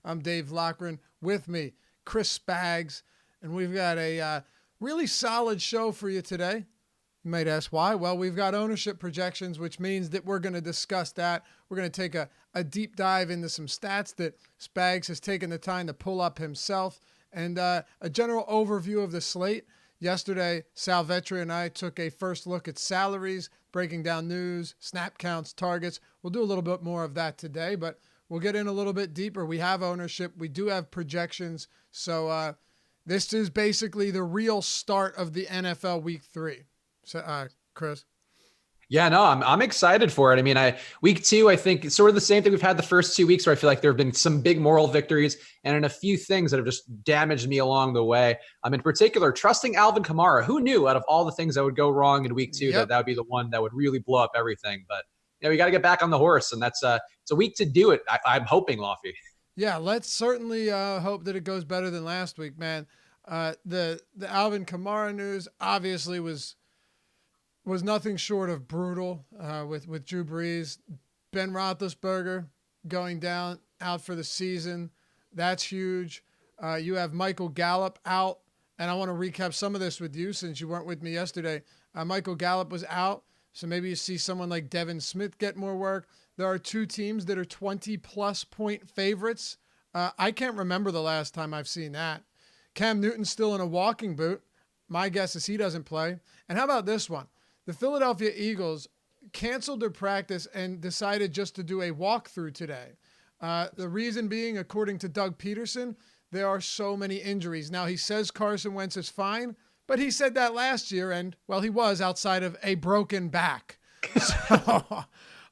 I'm Dave Lochran. With me, Chris Spags, and we've got a really solid show for you today. You might ask why. Well, we've got ownership projections, which means that we're going to discuss that. We're going to take a deep dive into some stats that Spags has taken the time to pull up himself, and a general overview of the slate. Yesterday, Sal Vetri and I took a first look at salaries, breaking down news, snap counts, targets. We'll do a little bit more of that today, but we'll get in a little bit deeper. We have ownership. We do have projections. So this is basically the real start of the NFL Week 3. So, Chris? Yeah, no, I'm excited for it. I mean, week 2, I think it's sort of the same thing we've had the first 2 weeks, where I feel like there have been some big moral victories and in a few things that have just damaged me along the way. In particular, trusting Alvin Kamara. Who knew out of all the things that would go wrong in week 2 that would be the one that would really blow up everything? But we got to get back on the horse, and that's it's a week to do it. I'm hoping, Lofty. Yeah, let's certainly hope that it goes better than last week, man. The Alvin Kamara news obviously was nothing short of brutal with Drew Brees. Ben Roethlisberger going down, out for the season. That's huge. You have Michael Gallup out, and I want to recap some of this with you since you weren't with me yesterday. Michael Gallup was out, so maybe you see someone like Devin Smith get more work. There are 2 teams that are 20-plus point favorites. I can't remember the last time I've seen that. Cam Newton's still in a walking boot. My guess is he doesn't play. And how about this one? The Philadelphia Eagles canceled their practice and decided just to do a walkthrough today. The reason being, according to Doug Peterson, there are so many injuries. Now, he says Carson Wentz is fine, but he said that last year, and, well, he was outside of a broken back. So,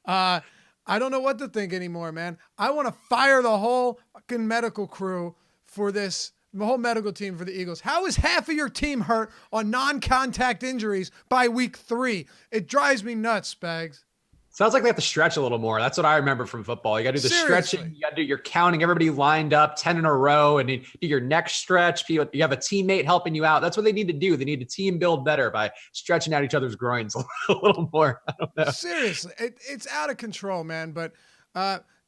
I don't know what to think anymore, man. I want to fire the whole fucking medical crew for this. The whole medical team for the Eagles. How is half of your team hurt on non-contact injuries by week 3? It drives me nuts, Spags. Sounds like they have to stretch a little more. That's what I remember from football. You got to do the stretching. You got to do your counting. Everybody lined up 10 in a row, and you do your neck stretch. You have a teammate helping you out. That's what they need to do. They need to team build better by stretching out each other's groins a little more. I don't know. Seriously, it's out of control, man. But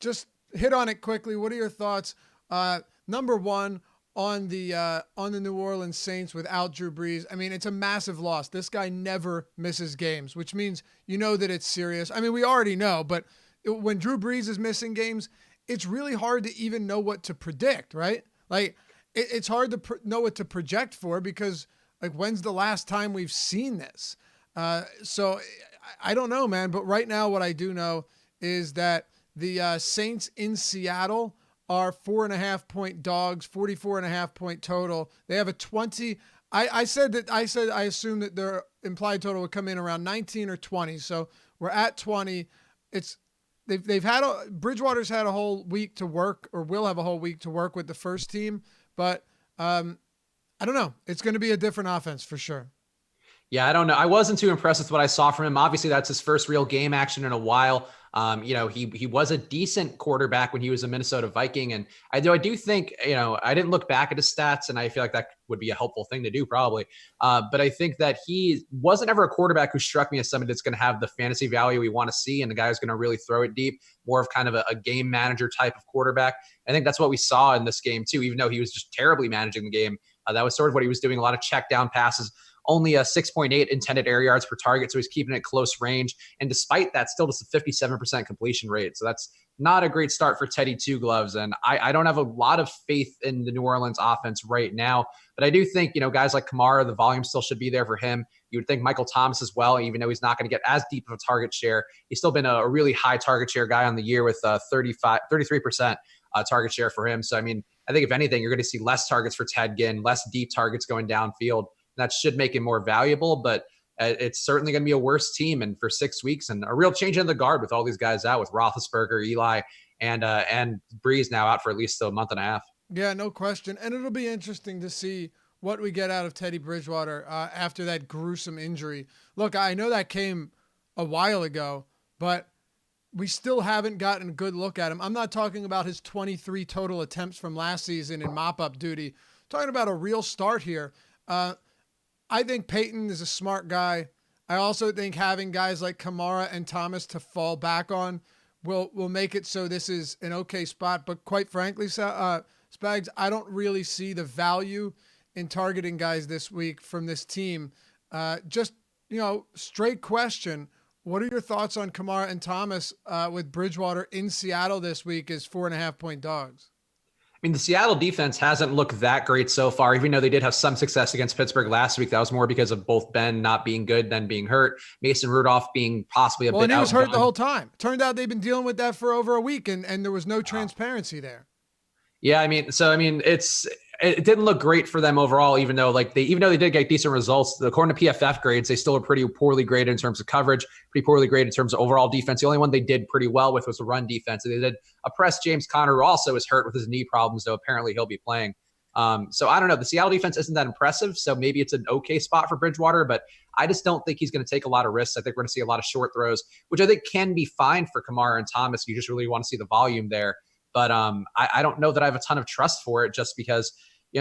just hit on it quickly. What are your thoughts? Number one, on the New Orleans Saints without Drew Brees. I mean, it's a massive loss. This guy never misses games, which means you know that it's serious. I mean, we already know, but when Drew Brees is missing games, it's really hard to even know what to predict, right? Like, it's hard to know what to project for because, like, when's the last time we've seen this? So I don't know, man. But right now, what I do know is that the Saints in Seattle are 4.5 point dogs, 44.5 point total. They have a 20. I said I assume that their implied total would come in around 19 or 20. So we're at 20. They've had Bridgewater's had a whole week to work, or will have a whole week to work with the first team. But I don't know. It's going to be a different offense for sure. Yeah, I don't know. I wasn't too impressed with what I saw from him. Obviously, that's his first real game action in a while. He was a decent quarterback when he was a Minnesota Viking. And I do think, I didn't look back at his stats, and I feel like that would be a helpful thing to do probably. But I think that he wasn't ever a quarterback who struck me as somebody that's going to have the fantasy value we want to see, and the guy who's going to really throw it deep, more of kind of a game manager type of quarterback. I think that's what we saw in this game too, even though he was just terribly managing the game. That was sort of what he was doing, a lot of check down passes. Only a 6.8 intended air yards per target, so he's keeping it close range. And despite that, still just a 57% completion rate. So that's not a great start for Teddy Two Gloves. And I don't have a lot of faith in the New Orleans offense right now. But I do think, guys like Kamara, the volume still should be there for him. You would think Michael Thomas as well, even though he's not going to get as deep of a target share. He's still been a really high target share guy on the year with 33% target share for him. So, I mean, I think if anything, you're going to see less targets for Ted Ginn, less deep targets going downfield. That should make it more valuable, but it's certainly going to be a worse team. And for 6 weeks, and a real change in the guard with all these guys out, with Roethlisberger, Eli, and Brees now out for at least a month and a half. Yeah, no question. And it'll be interesting to see what we get out of Teddy Bridgewater after that gruesome injury. Look, I know that came a while ago, but we still haven't gotten a good look at him. I'm not talking about his 23 total attempts from last season in mop-up duty. I'm talking about a real start here. I think Peyton is a smart guy. I also think having guys like Kamara and Thomas to fall back on will make it so this is an okay spot. But quite frankly, Spags, I don't really see the value in targeting guys this week from this team. Just, straight question. What are your thoughts on Kamara and Thomas with Bridgewater in Seattle this week as 4.5-point dogs? I mean, the Seattle defense hasn't looked that great so far, even though they did have some success against Pittsburgh last week. That was more because of both Ben not being good, then being hurt, Mason Rudolph being possibly a bit and he was outdone. hurt the whole time. Turned out they've been dealing with that for over a week, and there was no transparency there. Yeah, it didn't look great for them overall, even though they did get decent results. According to PFF grades, they still are pretty poorly graded in terms of coverage, pretty poorly graded in terms of overall defense. The only one they did pretty well with was the run defense. They did oppress James Conner, who also is hurt with his knee problems, though apparently he'll be playing. So I don't know. The Seattle defense isn't that impressive, so maybe it's an okay spot for Bridgewater, but I just don't think he's going to take a lot of risks. I think we're going to see a lot of short throws, which I think can be fine for Kamara and Thomas. You just really want to see the volume there. But I don't know that I have a ton of trust for it, just because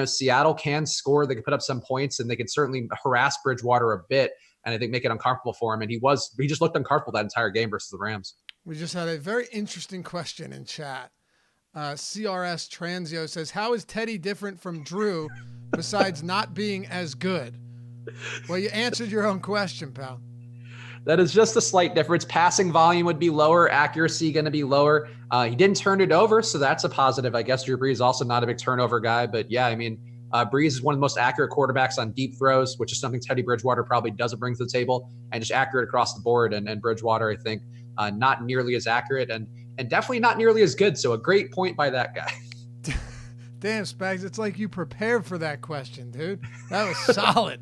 Seattle can score. They can put up some points, and they can certainly harass Bridgewater a bit, and I think make it uncomfortable for him. And he just looked uncomfortable that entire game versus the Rams. We just had a very interesting question in chat. CRS Transio says, how is Teddy different from Drew besides not being as good? Well, you answered your own question, pal. That is just a slight difference. Passing volume would be lower, accuracy going to be lower. He didn't turn it over, so that's a positive. I guess Drew Brees is also not a big turnover guy, but yeah, Brees is one of the most accurate quarterbacks on deep throws, which is something Teddy Bridgewater probably doesn't bring to the table, and just accurate across the board. And Bridgewater, I think, not nearly as accurate and definitely not nearly as good. So a great point by that guy. Damn, Spags, it's like you prepared for that question, dude. That was solid.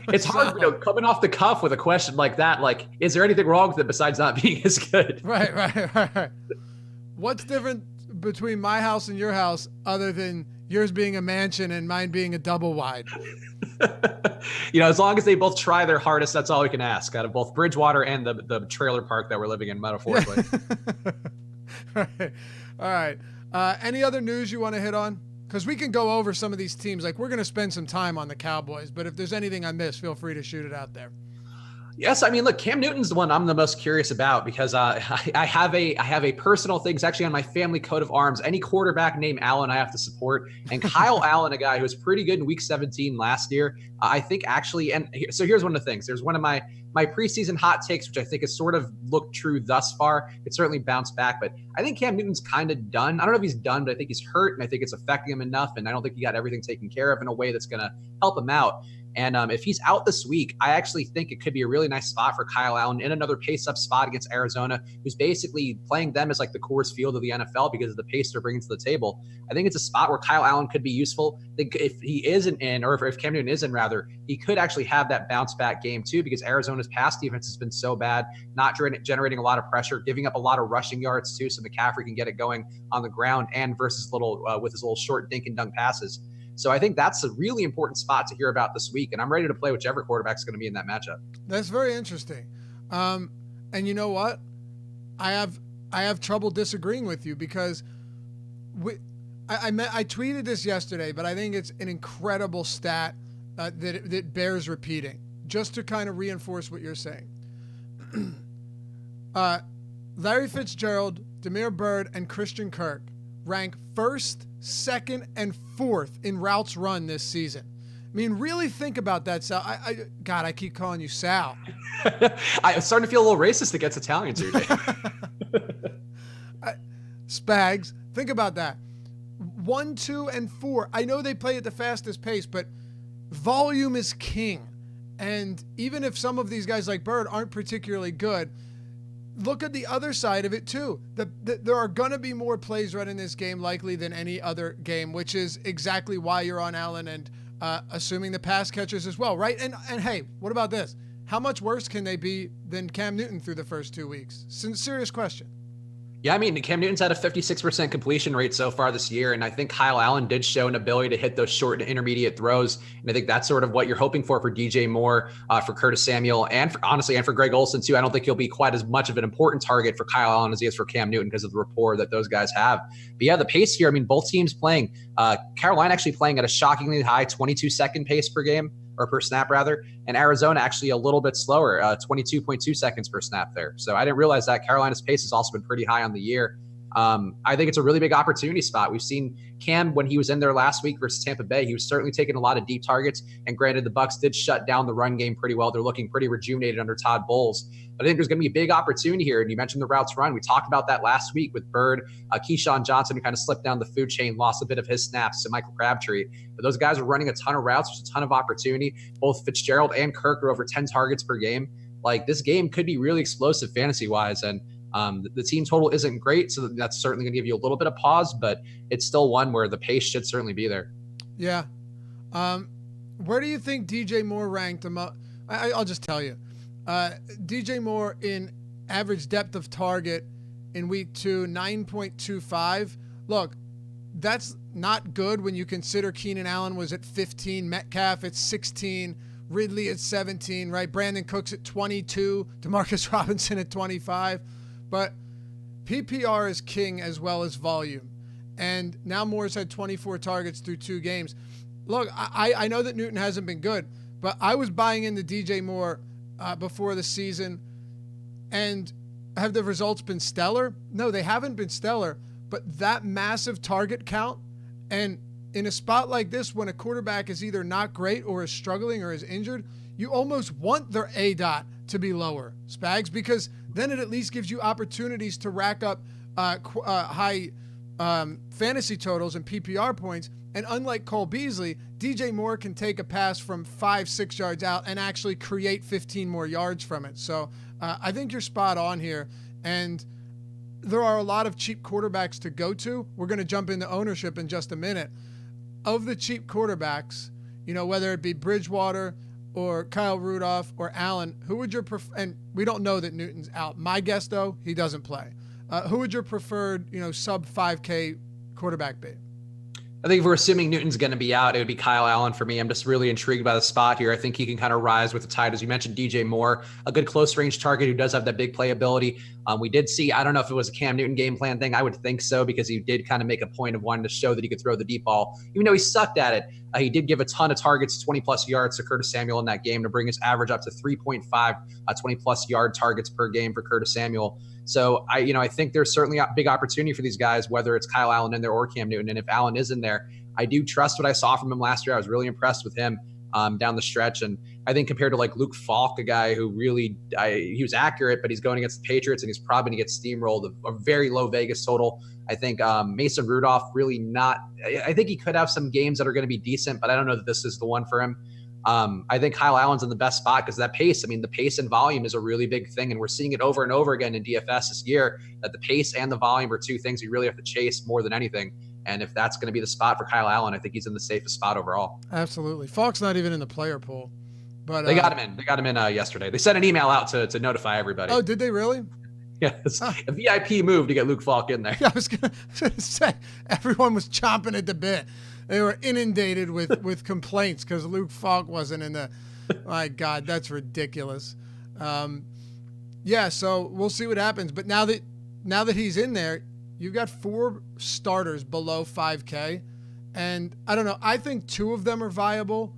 It's hard, coming off the cuff with a question like that. Like, is there anything wrong with it besides not being as good? Right. What's different between my house and your house other than yours being a mansion and mine being a double wide? As long as they both try their hardest, that's all we can ask out of both Bridgewater and the trailer park that we're living in, metaphorically. Right. All right. Any other news you want to hit on? Because we can go over some of these teams. Like, we're going to spend some time on the Cowboys, but if there's anything I missed, feel free to shoot it out there. Yes, look, Cam Newton's the one I'm the most curious about, because I have a personal thing. It's actually on my family coat of arms. Any quarterback named Allen I have to support. And Kyle Allen, a guy who was pretty good in week 17 last year, I think actually, and so here's one of the things. There's one of my preseason hot takes, which I think has sort of looked true thus far. It certainly bounced back, but I think Cam Newton's kind of done. I don't know if he's done, but I think he's hurt, and I think it's affecting him enough, and I don't think he got everything taken care of in a way that's going to help him out. And if he's out this week, I actually think it could be a really nice spot for Kyle Allen in another pace-up spot against Arizona, who's basically playing them as like the Coors Field of the NFL because of the pace they're bringing to the table. I think it's a spot where Kyle Allen could be useful. I think if he isn't in, or if Cam Newton isn't rather, he could actually have that bounce-back game too, because Arizona's pass defense has been so bad, not generating a lot of pressure, giving up a lot of rushing yards too, so McCaffrey can get it going on the ground and versus with his little short dink and dunk passes. So I think that's a really important spot to hear about this week, and I'm ready to play whichever quarterback's going to be in that matchup. That's very interesting. And you know what? I have trouble disagreeing with you, because I tweeted this yesterday, but I think it's an incredible stat that bears repeating, just to kind of reinforce what you're saying. Larry Fitzgerald, Damiere Byrd, and Christian Kirk rank first, second, and fourth in routes run this season. I mean, really think about that, Sal. God, I keep calling you Sal. I'm starting to feel a little racist against Italians here, Dave. Spags, think about that. 1, 2, and 4. I know they play at the fastest pace, but volume is king. And even if some of these guys like Bird aren't particularly good, look at the other side of it too. There are going to be more plays run in this game likely than any other game, which is exactly why you're on Allen and assuming the pass catchers as well, right? And hey, what about this? How much worse can they be than Cam Newton through the first 2 weeks? Serious question. Yeah, Cam Newton's had a 56% completion rate so far this year, and I think Kyle Allen did show an ability to hit those short and intermediate throws, and I think that's sort of what you're hoping for DJ Moore, for Curtis Samuel, and for Greg Olsen too. I don't think he'll be quite as much of an important target for Kyle Allen as he is for Cam Newton because of the rapport that those guys have. But yeah, the pace here, both teams playing. Carolina actually playing at a shockingly high 22-second pace per game, or per snap rather. And Arizona actually a little bit slower, 22.2 seconds per snap there. So I didn't realize that Carolina's pace has also been pretty high on the year. I think it's a really big opportunity spot. We've seen Cam when he was in there last week versus Tampa Bay. He was certainly taking a lot of deep targets. And granted, the Bucs did shut down the run game pretty well. They're looking pretty rejuvenated under Todd Bowles. But I think there's going to be a big opportunity here. And you mentioned the routes run. We talked about that last week with Bird, Keyshawn Johnson, who kind of slipped down the food chain, lost a bit of his snaps to Michael Crabtree. But those guys are running a ton of routes. There's a ton of opportunity. Both Fitzgerald and Kirk are over 10 targets per game. Like, this game could be really explosive fantasy-wise. And the team total isn't great, so that's certainly going to give you a little bit of pause, but it's still one where the pace should certainly be there. Yeah. Where do you think DJ Moore ranked him up? I'll just tell you. DJ Moore in average depth of target in week 2, 9.25. Look, that's not good when you consider Keenan Allen was at 15, Metcalf at 16, Ridley at 17, right? Brandon Cooks at 22, Demarcus Robinson at 25. But PPR is king as well as volume. And now Moore's had 24 targets through 2 games. Look, I know that Newton hasn't been good, but I was buying into DJ Moore before the season. And have the results been stellar? No, they haven't been stellar. But that massive target count, and in a spot like this when a quarterback is either not great or is struggling or is injured, you almost want their ADOT to be lower, Spags, because then it at least gives you opportunities to rack up high fantasy totals and PPR points. And unlike Cole Beasley, DJ Moore can take a pass from 5-6 yards out and actually create 15 more yards from it. So I think you're spot on here. And there are a lot of cheap quarterbacks to go to. We're going to jump into ownership in just a minute. Of the cheap quarterbacks, you know, whether it be Bridgewater or Kyle Rudolph or Allen, who would your and we don't know that Newton's out. My guess, though, he doesn't play. Who would your preferred, sub 5K quarterback be? I think if we're assuming Newton's going to be out, it would be Kyle Allen for me. I'm just really intrigued by the spot here. I think he can kind of rise with the tide. As you mentioned, DJ Moore, a good close range target who does have that big playability. We did see, I don't know if it was a Cam Newton game plan thing. I would think so, because he did kind of make a point of wanting to show that he could throw the deep ball. Even though he sucked at it, he did give a ton of targets, 20-plus yards to Curtis Samuel in that game to bring his average up to 3.5 20-plus yard targets per game for Curtis Samuel. So I think there's certainly a big opportunity for these guys, whether it's Kyle Allen in there or Cam Newton. And if Allen is in there, I do trust what I saw from him last year. I was really impressed with him down the stretch. And I think compared to like Luke Falk, a guy who really, he was accurate, but he's going against the Patriots and he's probably going to get steamrolled, a very low Vegas total. I think Mason Rudolph really not, I think he could have some games that are going to be decent, but I don't know that this is the one for him. I think Kyle Allen's in the best spot because that pace, the pace and volume is a really big thing. And we're seeing it over and over again in DFS this year, that the pace and the volume are two things you really have to chase more than anything. And if that's going to be the spot for Kyle Allen, I think he's in the safest spot overall. Absolutely. Falk's not even in the player pool. But they got him in. They got him in yesterday. They sent an email out to notify everybody. Oh, did they really? Yeah, it's a VIP move to get Luke Falk in there. Yeah, I was going to say, everyone was chomping at the bit. They were inundated with complaints because Luke Falk wasn't in the. My God, that's ridiculous. So we'll see what happens. But now that he's in there, you've got 4 starters below 5K, and I don't know. I think 2 of them are viable.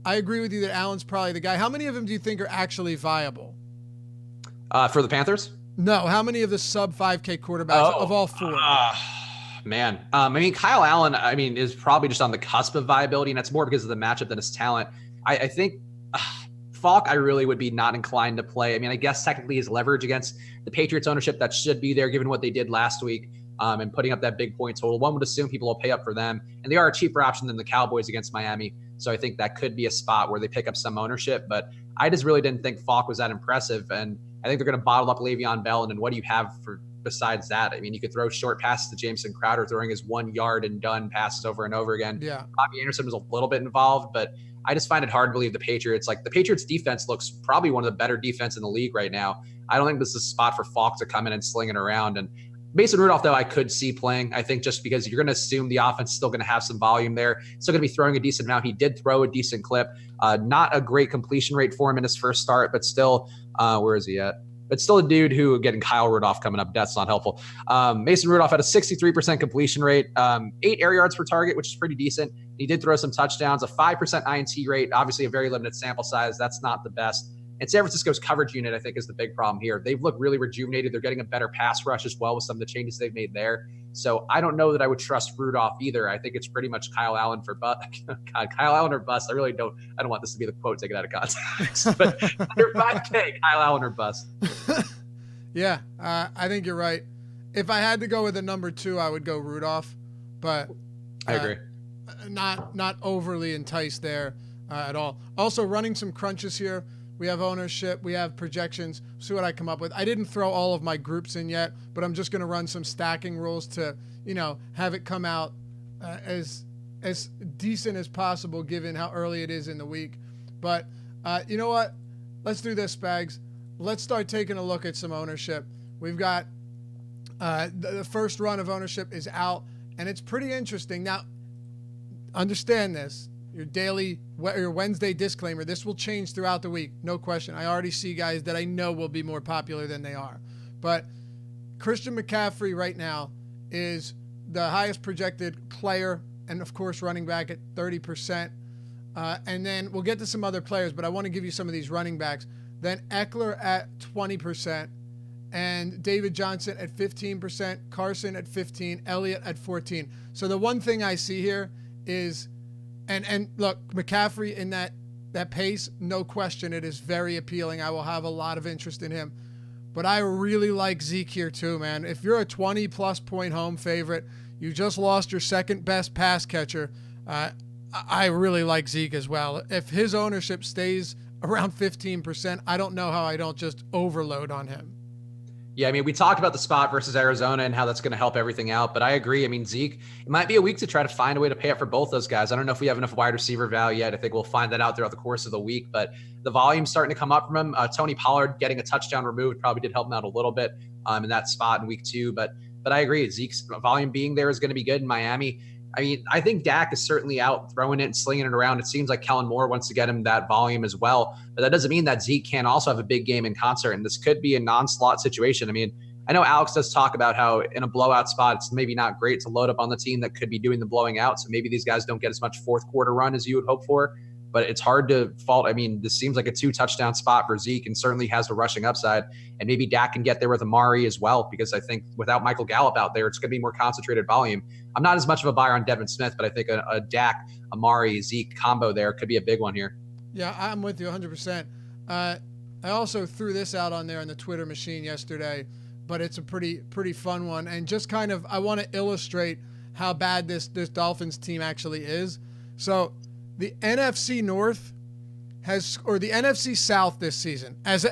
I agree with you that Allen's probably the guy. How many of them do you think are actually viable? For the Panthers? No. How many of the sub 5K quarterbacks of all 4? Man. Kyle Allen, is probably just on the cusp of viability, and that's more because of the matchup than his talent. I think Falk, I really would be not inclined to play. I guess technically his leverage against the Patriots ownership, that should be there given what they did last week and putting up that big point total. One would assume people will pay up for them, and they are a cheaper option than the Cowboys against Miami. So I think that could be a spot where they pick up some ownership, but I just really didn't think Falk was that impressive. And I think they're going to bottle up Le'Veon Bell. And then what do you have for besides that? You could throw short passes to Jameson Crowder, throwing his 1 yard and done passes over and over again. Yeah. Bobby Anderson was a little bit involved, but I just find it hard to believe the Patriots defense looks probably one of the better defense in the league right now. I don't think this is a spot for Falk to come in and sling it around. And Mason Rudolph, though, I could see playing. I think just because you're going to assume the offense is still going to have some volume there. Still going to be throwing a decent amount. He did throw a decent clip. Not a great completion rate for him in his first start, but still, where is he at? But still a dude who, getting Kyle Rudolph coming up, that's not helpful. Mason Rudolph had a 63% completion rate, 8 air yards per target, which is pretty decent, He did throw some touchdowns, a 5% INT rate, obviously a very limited sample size. That's not the best. And San Francisco's coverage unit, I think, is the big problem here. They've looked really rejuvenated. They're getting a better pass rush as well with some of the changes they've made there. So I don't know that I would trust Rudolph either. I think it's pretty much Kyle Allen for God, Kyle Allen or bust. I don't want this to be the quote taken out of context. But under 5K, Kyle Allen or bust. Yeah, I think you're right. If I had to go with a number 2, I would go Rudolph. But I agree. Not overly enticed there at all. Also, running some crunches here. We have ownership. We have projections. See what I come up with. I didn't throw all of my groups in yet, but I'm just going to run some stacking rules to, have it come out as decent as possible given how early it is in the week. But you know what? Let's do this, Spags. Let's start taking a look at some ownership. We've got the first run of ownership is out, and it's pretty interesting. Now, understand this. Your Wednesday disclaimer, this will change throughout the week. No question. I already see guys that I know will be more popular than they are. But Christian McCaffrey right now is the highest projected player and, of course, running back at 30%. And then we'll get to some other players, but I want to give you some of these running backs. Then Eckler at 20%, and David Johnson at 15%, Carson at 15%, Elliott at 14%. So the one thing I see here is... And look, McCaffrey in that pace, no question, it is very appealing. I will have a lot of interest in him. But I really like Zeke here too, man. If you're a 20-plus point home favorite, you just lost your second best pass catcher, I really like Zeke as well. If his ownership stays around 15%, I don't know how I don't just overload on him. Yeah, I mean, we talked about the spot versus Arizona and how that's going to help everything out, but I agree. I mean, Zeke, it might be a week to try to find a way to pay up for both those guys. I don't know if we have enough wide receiver value yet. I think we'll find that out throughout the course of the week, but the volume's starting to come up from him. Tony Pollard getting a touchdown removed probably did help him out a little bit in that spot in week 2, but I agree. Zeke's volume being there is going to be good in Miami. I mean, I think Dak is certainly out throwing it and slinging it around. It seems like Kellen Moore wants to get him that volume as well, but that doesn't mean that Zeke can't also have a big game in concert, and this could be a non-slot situation. I mean, I know Alex does talk about how in a blowout spot, it's maybe not great to load up on the team that could be doing the blowing out. So maybe these guys don't get as much fourth quarter run as you would hope for, but it's hard to fault. I mean, this seems like a 2-touchdown spot for Zeke and certainly has the rushing upside. And maybe Dak can get there with Amari as well, because I think without Michael Gallup out there, it's going to be more concentrated volume. I'm not as much of a buyer on Devin Smith, but I think a Dak, Amari, Zeke combo there could be a big one here. Yeah, I'm with you 100%. I also threw this out on there on the Twitter machine yesterday, but it's a pretty fun one. And just kind of, I want to illustrate how bad this Dolphins team actually is. So the NFC North or the NFC South this season, as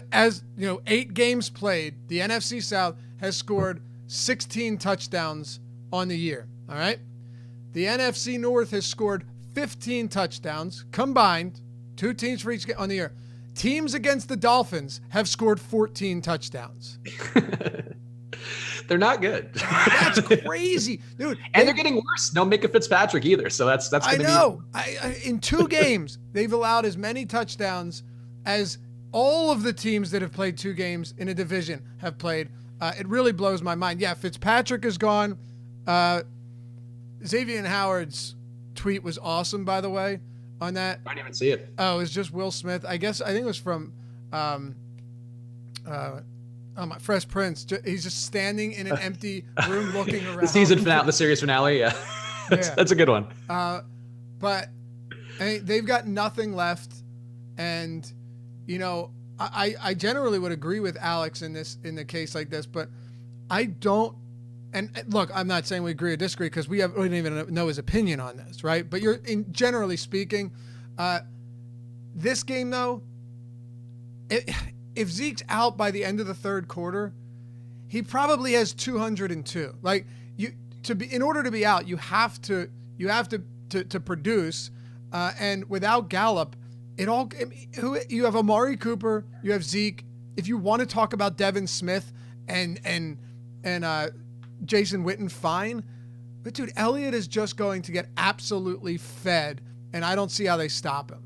8 games played, the NFC South has scored 16 touchdowns on the year. All right. The NFC North has scored 15 touchdowns combined, 2 teams for each game on the year. Teams against the Dolphins have scored 14 touchdowns. They're not good. That's crazy, dude. And they're getting worse. No Micah Fitzpatrick either. So that's going to be. I know. In 2 games, they've allowed as many touchdowns as all of the teams that have played 2 games in a division have played. It really blows my mind. Yeah, Fitzpatrick is gone. Xavier Howard's tweet was awesome, by the way, on that. I didn't even see it. Oh, it was just Will Smith. I think it was from my Fresh Prince. He's just standing in an empty room looking around. The season finale, the series finale, yeah. That's a good one. But they've got nothing left, and I generally would agree with Alex in the case like this, but I don't. And look, I'm not saying we agree or disagree because we don't even know his opinion on this, right? But generally speaking, this game though, if Zeke's out by the end of the third quarter, he probably has 202. Like in order to be out, you have to produce, and without Gallup, you have Amari Cooper, you have Zeke. If you want to talk about Devin Smith and Jason Witten, fine. But dude, Elliott is just going to get absolutely fed, and I don't see how they stop him.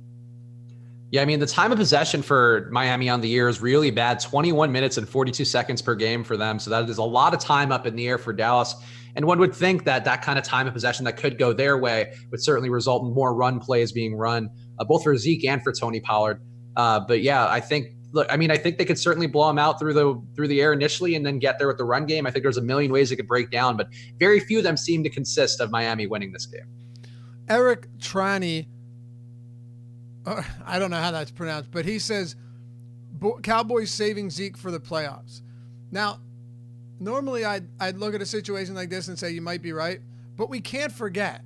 Yeah, I mean, the time of possession for Miami on the year is really bad, 21 minutes and 42 seconds per game for them. So that is a lot of time up in the air for Dallas. And one would think that that kind of time of possession that could go their way would certainly result in more run plays being run, both for Zeke and for Tony Pollard. But yeah, I think I think they could certainly blow them out through the air initially and then get there with the run game. I think there's a million ways it could break down, but very few of them seem to consist of Miami winning this game. Eric Trani, I don't know how that's pronounced, but he says Cowboys saving Zeke for the playoffs. Now, normally I'd look at a situation like this and say you might be right, but we can't forget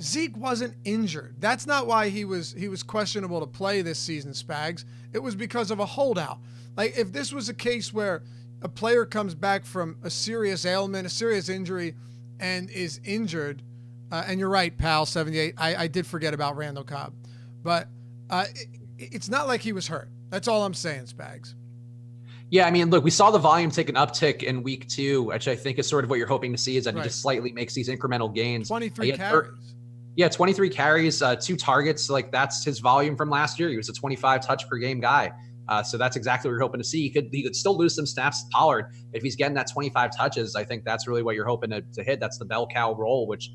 Zeke wasn't injured. That's not why he was questionable to play this season, Spags. It was because of a holdout. Like, if this was a case where a player comes back from a serious ailment, a serious injury, and is injured, and you're right, pal, 78, I did forget about Randall Cobb. But it's not like he was hurt. That's all I'm saying, Spags. Yeah, I mean, look, we saw the volume take an uptick in week 2, which I think is sort of what you're hoping to see, is that he just slightly makes these incremental gains. 23 carries. Yeah, 23 carries, 2 targets. Like, that's his volume from last year. He was a 25 touch per game guy. So that's exactly what you're hoping to see. He could still lose some snaps to Pollard. If he's getting that 25 touches, I think that's really what you're hoping to hit. That's the bell cow role, which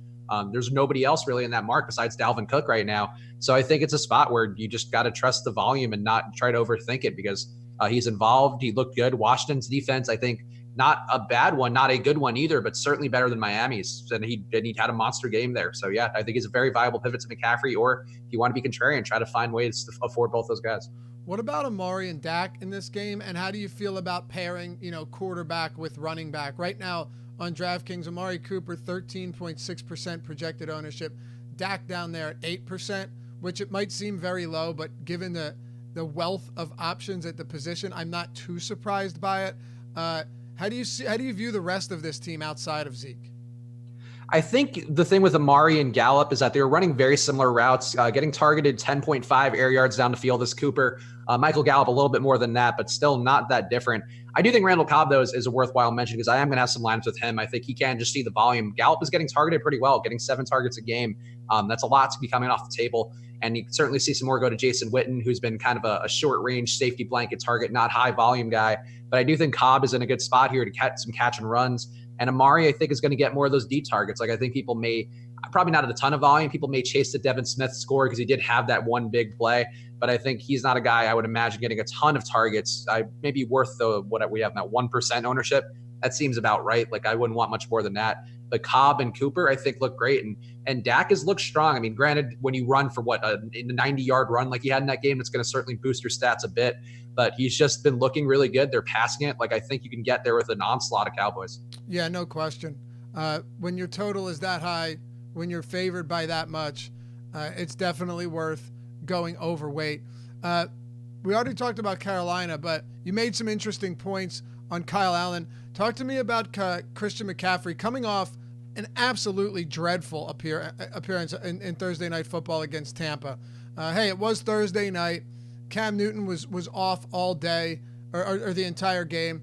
there's nobody else really in that mark besides Dalvin Cook right now. So I think it's a spot where you just got to trust the volume and not try to overthink it, because he's involved. He looked good. Washington's defense, I think, not a bad one, not a good one either, but certainly better than Miami's. And he had a monster game there. So yeah, I think he's a very viable pivot to McCaffrey, or if you want to be contrarian, try to find ways to afford both those guys. What about Amari and Dak in this game? And how do you feel about pairing, quarterback with running back? Right now on DraftKings, Amari Cooper, 13.6% projected ownership. Dak down there at 8%, which it might seem very low, but given the wealth of options at the position, I'm not too surprised by it. How do you view the rest of this team outside of Zeke? I think the thing with Amari and Gallup is that they were running very similar routes, getting targeted 10.5 air yards down the field as Cooper. Michael Gallup a little bit more than that, but still not that different. I do think Randall Cobb, though, is a worthwhile mention, because I am going to have some lines with him. I think he can just see the volume. Gallup is getting targeted pretty well, getting 7 targets a game. That's a lot to be coming off the table. And you can certainly see some more go to Jason Witten, who's been kind of a short-range safety blanket target, not high-volume guy. But I do think Cobb is in a good spot here to catch some catch and runs. And Amari, I think, is going to get more of those deep targets. Like, I think people may, probably not at a ton of volume, people may chase the Devin Smith score because he did have that one big play. But I think he's not a guy I would imagine getting a ton of targets. Maybe worth what we have now, 1% ownership. That seems about right. Like, I wouldn't want much more than that. But Cobb and Cooper, I think, look great. And Dak has looked strong. I mean, granted, when you run for a 90-yard run like he had in that game, it's going to certainly boost your stats a bit. But he's just been looking really good. They're passing it. Like, I think you can get there with an onslaught of Cowboys. Yeah, no question. When your total is that high, when you're favored by that much, it's definitely worth going overweight. We already talked about Carolina, but you made some interesting points on Kyle Allen. Talk to me about Christian McCaffrey coming off an absolutely dreadful appearance in Thursday Night Football against Tampa. Hey, it was Thursday night. Cam Newton was off all day or the entire game.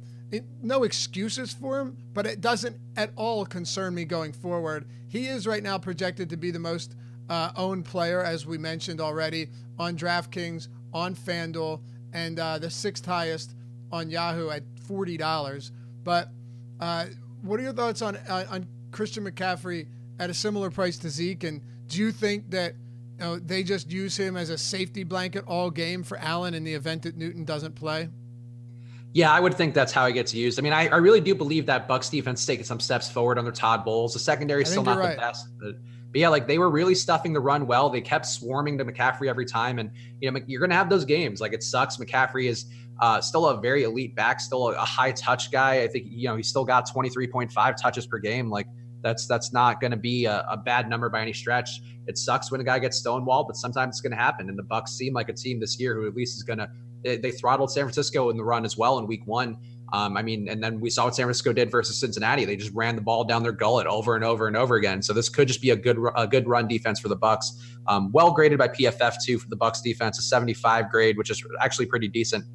No excuses for him, but it doesn't at all concern me going forward. He is right now projected to be the most owned player, as we mentioned already, on DraftKings, on Fanduel, and the 6th highest on Yahoo at $40. But what are your thoughts on Christian McCaffrey at a similar price to Zeke? And do you think that they just use him as a safety blanket all game for Allen in the event that Newton doesn't play? Yeah, I would think that's how he gets used. I mean, I really do believe that Bucs defense is taking some steps forward under Todd Bowles. The secondary is still not the best. But yeah, like, they were really stuffing the run well. They kept swarming to McCaffrey every time. And, you're going to have those games. Like, it sucks. McCaffrey is still a very elite back, still a high touch guy. I think, he's still got 23.5 touches per game. Like, that's not going to be a bad number by any stretch. It sucks when a guy gets stonewalled, but sometimes it's going to happen. And the Bucs seem like a team this year who at least is going to, they throttled San Francisco in the run as well in week 1. And then we saw what San Francisco did versus Cincinnati. They just ran the ball down their gullet over and over and over again. So this could just be a good run defense for the Bucs. Well graded by PFF too for the Bucs defense, a 75 grade, which is actually pretty decent.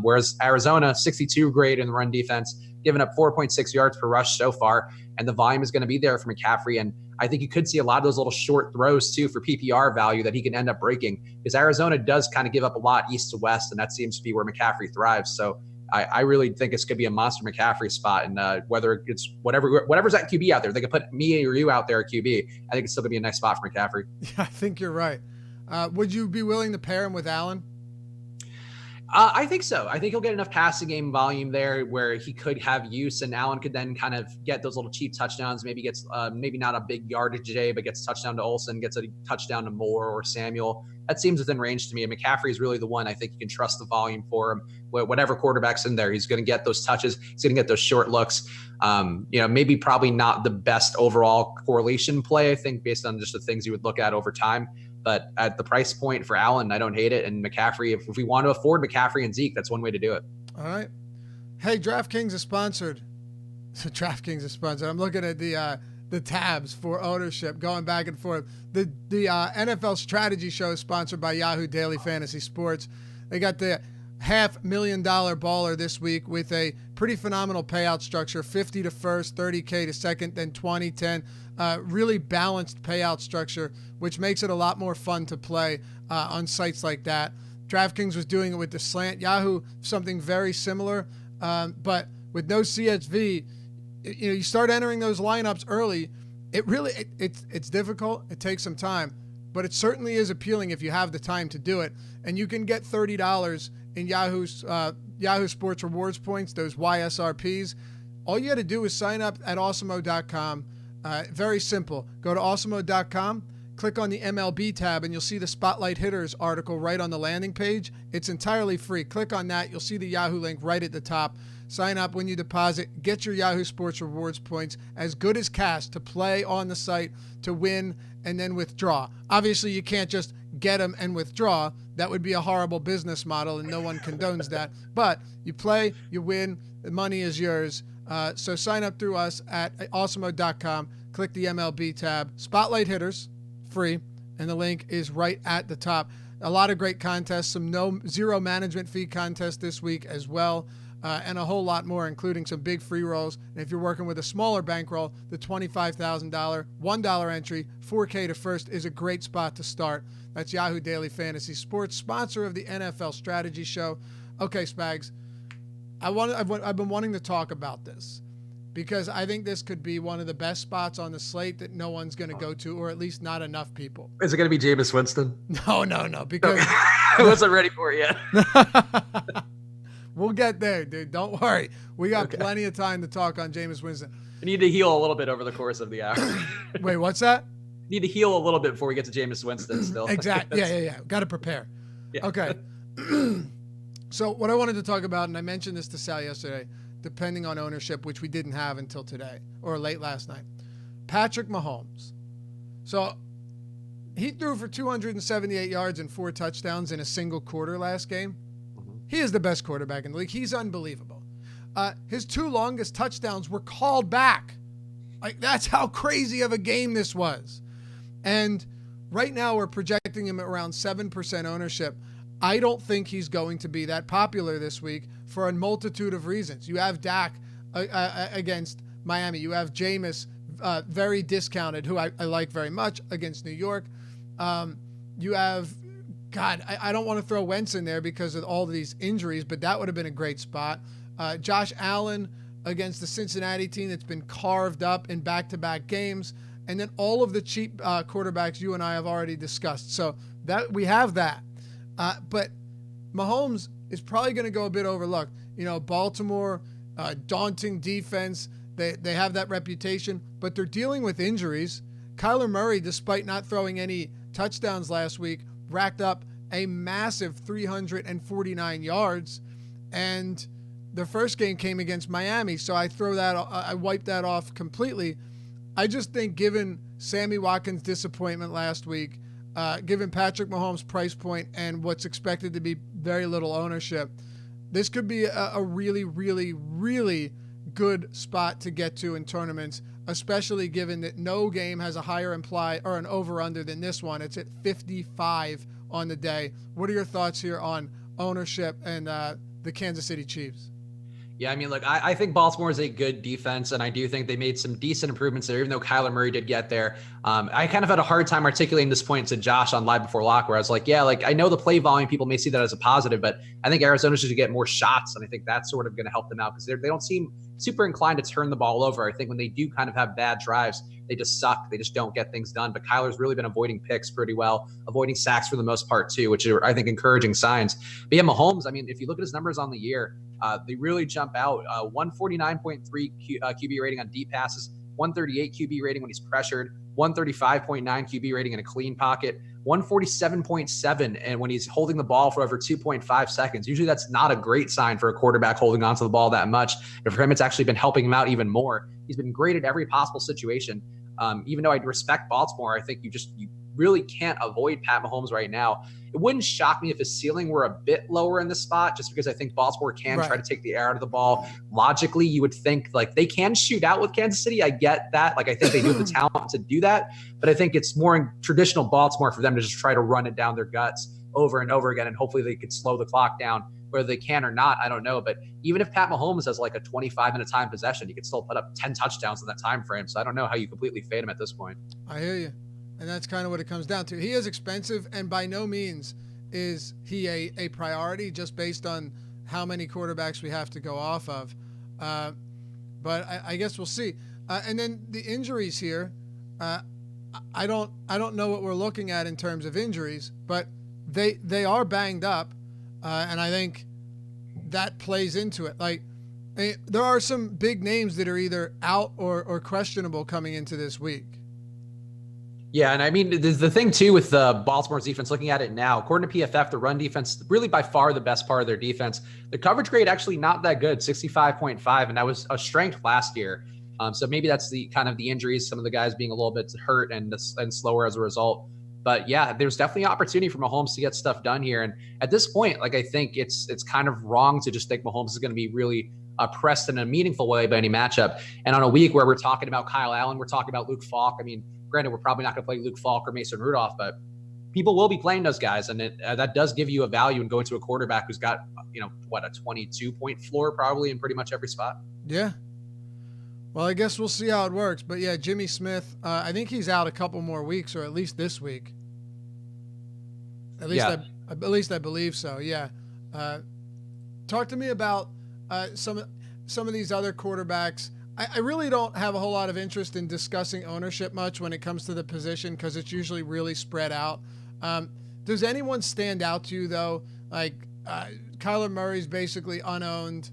Whereas Arizona, 62 grade in the run defense, giving up 4.6 yards per rush so far. And the volume is going to be there for McCaffrey. And I think you could see a lot of those little short throws too for PPR value that he can end up breaking, because Arizona does kind of give up a lot east to west, and that seems to be where McCaffrey thrives. So I really think it's going to be a monster McCaffrey spot, and whether it's whatever's at QB out there, they could put me or you out there at QB. I think it's still going to be a nice spot for McCaffrey. Yeah, I think you're right. Would you be willing to pair him with Allen? I think so. I think he'll get enough passing game volume there where he could have use, and Allen could then kind of get those little cheap touchdowns. Maybe gets maybe not a big yardage today, but gets a touchdown to Olsen, gets a touchdown to Moore or Samuel. That seems within range to me. And McCaffrey is really the one I think you can trust the volume for him. Whatever quarterback's in there, he's going to get those touches. He's going to get those short looks. Maybe probably not the best overall correlation play, I think, based on just the things you would look at over time. But at the price point for Allen, I don't hate it. And McCaffrey, if we want to afford McCaffrey and Zeke, that's one way to do it. All right. Hey, Draftkings is sponsored. So Draftkings is sponsored. I'm looking at the tabs for ownership, going back and forth. The NFL Strategy Show is sponsored by Yahoo Daily Fantasy Sports. They got the $500,000 baller this week with a pretty phenomenal payout structure, 50 to first, 30K to second, then 20, 10. Really balanced payout structure, which makes it a lot more fun to play on sites like that. DraftKings was doing it with the slant. Yahoo, something very similar, but with no CSV. You start entering those lineups early. It's difficult. It takes some time, but it certainly is appealing if you have the time to do it. And you can get $30 in Yahoo Sports Rewards points, those YSRPs. All you got to do is sign up at Awesomeo.com. Very simple. Go to Awesomeo.com, click on the MLB tab, and you'll see the Spotlight Hitters article right on the landing page. It's entirely free. Click on that. You'll see the Yahoo link right at the top. Sign up when you deposit. Get your Yahoo Sports Rewards points, as good as cash, to play on the site, to win, and then withdraw. Obviously, you can't just get them and withdraw. That would be a horrible business model, and no one condones that. But you play, you win, the money is yours. So sign up through us at Awesomeo.com. Click the MLB tab. Spotlight Hitters, free, and the link is right at the top. A lot of great contests, some zero management fee contests this week as well, and a whole lot more, including some big free rolls. And if you're working with a smaller bankroll, the $25,000 $1 entry, 4K to first, is a great spot to start. That's Yahoo Daily Fantasy Sports, sponsor of the NFL Strategy Show. Okay, Spags. I've been wanting to talk about this because I think this could be one of the best spots on the slate that no one's going to go to, or at least not enough people. Is it going to be Jameis Winston? No, because I wasn't ready for it yet. We'll get there, dude. Don't worry. We got plenty of time to talk on Jameis Winston. We need to heal a little bit over the course of the hour. Wait, what's that? Need to heal a little bit before we get to Jameis Winston still. Exactly. Yeah. Got to prepare. Yeah. Okay. So what I wanted to talk about, and I mentioned this to Sal yesterday, depending on ownership, which we didn't have until today or late last night, Patrick Mahomes. So he threw for 278 yards and 4 touchdowns in a single quarter last game. He is the best quarterback in the league. He's unbelievable. His 2 longest touchdowns were called back. Like, that's how crazy of a game this was. And right now we're projecting him at around 7% ownership. I don't think he's going to be that popular this week for a multitude of reasons. You have Dak against Miami. You have Jameis, very discounted, who I like very much, against New York. You have, I don't want to throw Wentz in there because of all of these injuries, but that would have been a great spot. Josh Allen against the Cincinnati team that's been carved up in back-to-back games. And then all of the cheap quarterbacks you and I have already discussed. So that we have that. But Mahomes is probably going to go a bit overlooked. Baltimore, daunting defense. They have that reputation, but they're dealing with injuries. Kyler Murray, despite not throwing any touchdowns last week, racked up a massive 349 yards. And the first game came against Miami, so I wiped that off completely. I just think, given Sammy Watkins' disappointment last week, given Patrick Mahomes' price point and what's expected to be very little ownership, this could be a really, really, really good spot to get to in tournaments, especially given that no game has a higher imply or an over-under than this one. It's at 55 on the day. What are your thoughts here on ownership and the Kansas City Chiefs? Yeah, I mean, look, I think Baltimore is a good defense, and I do think they made some decent improvements there, even though Kyler Murray did get there. I kind of had a hard time articulating this point to Josh on Live Before Lock, where I was like, yeah, like I know the play volume, people may see that as a positive, but I think Arizona should get more shots, and I think that's sort of going to help them out because they don't seem super inclined to turn the ball over. I think when they do kind of have bad drives, they just suck. They just don't get things done. But Kyler's really been avoiding picks pretty well, avoiding sacks for the most part too, which are, I think, encouraging signs. But yeah, Mahomes, I mean, if you look at his numbers on the year, they really jump out. 149.3 QB rating on deep passes, 138 QB rating when he's pressured, 135.9 QB rating in a clean pocket, 147.7 and when he's holding the ball for over 2.5 seconds. Usually that's not a great sign for a quarterback holding onto the ball that much. But for him, it's actually been helping him out even more. He's been great at every possible situation. Even though I respect Baltimore, I think you really can't avoid Pat Mahomes right now. It wouldn't shock me if his ceiling were a bit lower in this spot, just because I think Baltimore can try to take the air out of the ball. Logically, you would think like they can shoot out with Kansas City. I get that. Like I think they do have the talent to do that, but I think it's more in traditional Baltimore for them to just try to run it down their guts over and over again, and hopefully they could slow the clock down. Whether they can or not, I don't know. But even if Pat Mahomes has like a 25-minute time possession, he could still put up 10 touchdowns in that time frame. So I don't know how you completely fade him at this point. I hear you. And that's kind of what it comes down to. He is expensive, and by no means is he a priority just based on how many quarterbacks we have to go off of. But I guess we'll see. And then the injuries here, I don't know what we're looking at in terms of injuries, but they are banged up, and I think that plays into it. Like there are some big names that are either out or questionable coming into this week. Yeah, and I mean, the thing, too, with the Baltimore's defense, looking at it now, according to PFF, the run defense, really by far the best part of their defense. The coverage grade actually not that good, 65.5, and that was a strength last year. So maybe that's the kind of the injuries, some of the guys being a little bit hurt and slower as a result. But yeah, there's definitely opportunity for Mahomes to get stuff done here. And at this point, like I think it's kind of wrong to just think Mahomes is going to be really pressed in a meaningful way by any matchup. And on a week where we're talking about Kyle Allen, we're talking about Luke Falk. I mean, granted, we're probably not going to play Luke Falk or Mason Rudolph, but people will be playing those guys, and that does give you a value in going to a quarterback who's got, a 22-point floor probably in pretty much every spot. Yeah. Well, I guess we'll see how it works. But yeah, Jimmy Smith, I think he's out a couple more weeks, or at least this week. At least I believe so. Yeah. Talk to me about some of these other quarterbacks. I really don't have a whole lot of interest in discussing ownership much when it comes to the position because it's usually really spread out. Does anyone stand out to you, though? Like Kyler Murray's basically unowned.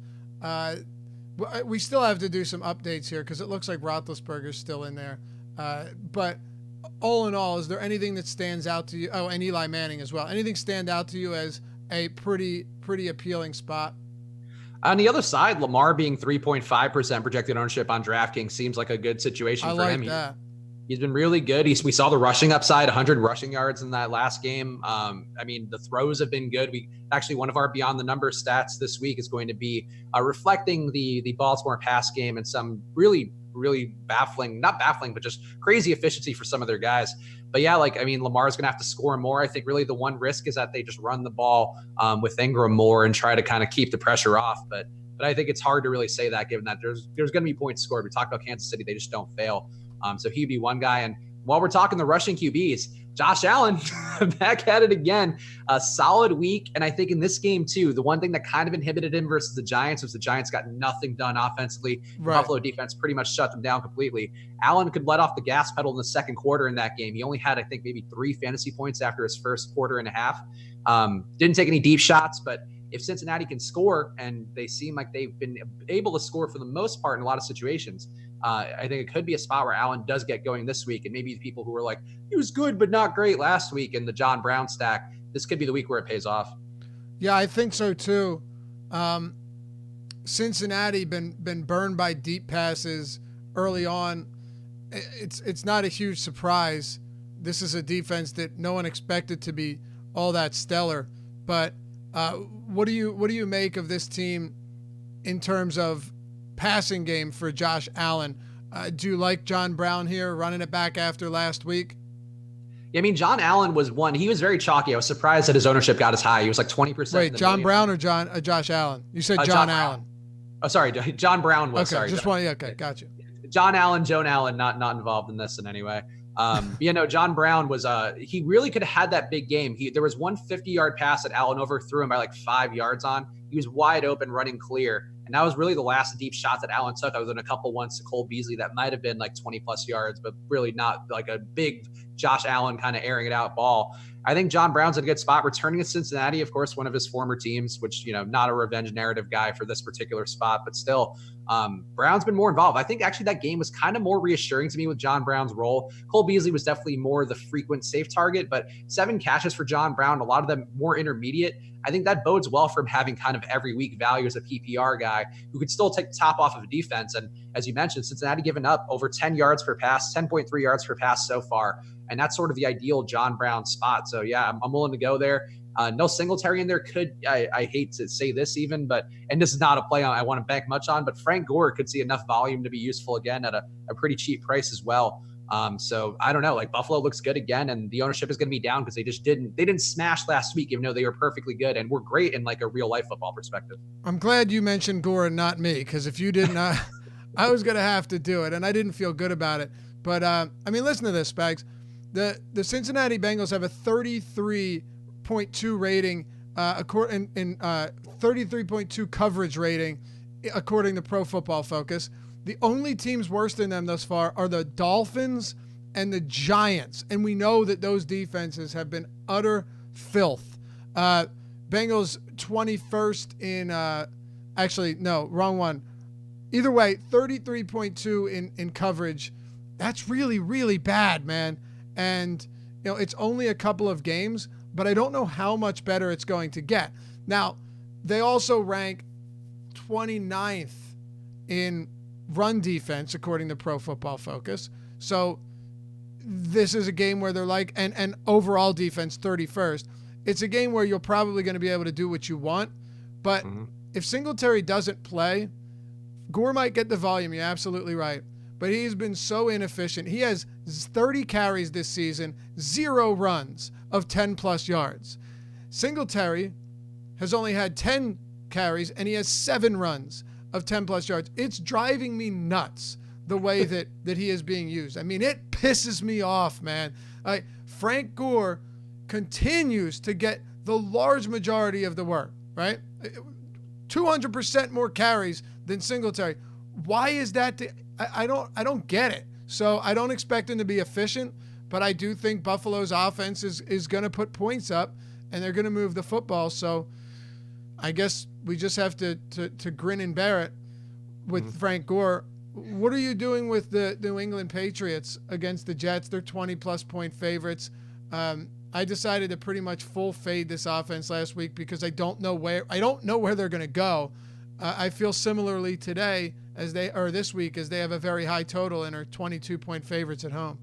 We still have to do some updates here because it looks like Roethlisberger's still in there. But all in all, is there anything that stands out to you? Oh, and Eli Manning as well. Anything stand out to you as a pretty appealing spot? On the other side, Lamar being 3.5% projected ownership on DraftKings seems like a good situation for him. That. He's been really good. We saw the rushing upside, 100 rushing yards in that last game. I mean, the throws have been good. One of our Beyond the Numbers stats this week is going to be reflecting the Baltimore pass game and some really baffling, not baffling, but just crazy efficiency for some of their guys. But yeah, Lamar's going to have to score more. I think really the one risk is that they just run the ball with Ingram more and try to kind of keep the pressure off. But I think it's hard to really say that given that there's going to be points scored. We talked about Kansas City. They just don't fail. So he'd be one guy. And while we're talking the rushing QBs, Josh Allen back at it again, a solid week. And I think in this game too, the one thing that kind of inhibited him versus the Giants was the Giants got nothing done offensively. Right. Buffalo defense pretty much shut them down completely. Allen could let off the gas pedal in the second quarter in that game. He only had, I think, maybe 3 fantasy points after his first quarter and a half. Didn't take any deep shots, but if Cincinnati can score, and they seem like they've been able to score for the most part in a lot of situations, I think it could be a spot where Allen does get going this week. And maybe the people who were like, he was good but not great last week in the John Brown stack, this could be the week where it pays off. Yeah, I think so too. Cincinnati been burned by deep passes early on. It's not a huge surprise. This is a defense that no one expected to be all that stellar. But what do you make of this team in terms of passing game for Josh Allen? Do you like John Brown here running it back after last week? Yeah, I mean, John Allen was one. He was very chalky. I was surprised that his ownership got as high. He was like 20%. Wait, John Brown or Josh Allen? You said John Allen. Oh, sorry, John Brown was. Okay, Sorry, just one. Okay, gotcha. Joan Allen, not involved in this in any way. John Brown was he really could have had that big game. There was one 50-yard pass that Allen overthrew him by like 5 yards on. He was wide open, running clear, and that was really the last deep shot that Allen took. I was in a couple ones to Cole Beasley that might have been like 20 plus yards, but really not like a big Josh Allen kind of airing it out ball. I think John Brown's in a good spot, returning to Cincinnati, of course, one of his former teams, which, not a revenge narrative guy for this particular spot, but still, Brown's been more involved. I think actually that game was kind of more reassuring to me with John Brown's role. Cole Beasley was definitely more the frequent safe target, but 7 catches for John Brown, a lot of them more intermediate. I think that bodes well for him having kind of every week value as a PPR guy who could still take the top off of a defense. And as you mentioned, Cincinnati given up over 10 yards per pass, 10.3 yards per pass so far. And that's sort of the ideal John Brown spot. So yeah, I'm willing to go there. No Singletary in there I hate to say this even, and this is not a play I want to bank much on, but Frank Gore could see enough volume to be useful again at a pretty cheap price as well. So I don't know, like Buffalo looks good again, and the ownership is going to be down because they didn't smash last week, even though they were perfectly good and were great in like a real life football perspective. I'm glad you mentioned Gore and not me, because if you didn't, I was going to have to do it, and I didn't feel good about it. But listen to this, Spags. The Cincinnati Bengals have a 33.2 rating, in 33.2 coverage rating, according to Pro Football Focus. The only teams worse than them thus far are the Dolphins and the Giants, and we know that those defenses have been utter filth. Bengals 21st in actually no, wrong one. Either way, 33.2 in coverage. That's really, really bad, man. And it's only a couple of games, but I don't know how much better it's going to get. Now, they also rank 29th in run defense, according to Pro Football Focus. So this is a game where they're like, and overall defense 31st. It's a game where you're probably going to be able to do what you want. But if Singletary doesn't play, Gore might get the volume. You're absolutely right. But he's been so inefficient. He has 30 carries this season, 0 runs of 10-plus yards. Singletary has only had 10 carries, and he has 7 runs of 10-plus yards. It's driving me nuts the way that he is being used. I mean, it pisses me off, man. Frank Gore continues to get the large majority of the work, right? 200% more carries than Singletary. Why is that? I don't get it. So I don't expect him to be efficient, but I do think Buffalo's offense is going to put points up, and they're going to move the football. So I guess we just have to grin and bear it with Frank Gore. What are you doing with the New England Patriots against the Jets? They're 20-plus point favorites. I decided to pretty much full fade this offense last week because I don't know where they're going to go. I feel similarly today this week as they have a very high total and are 22-point favorites at home.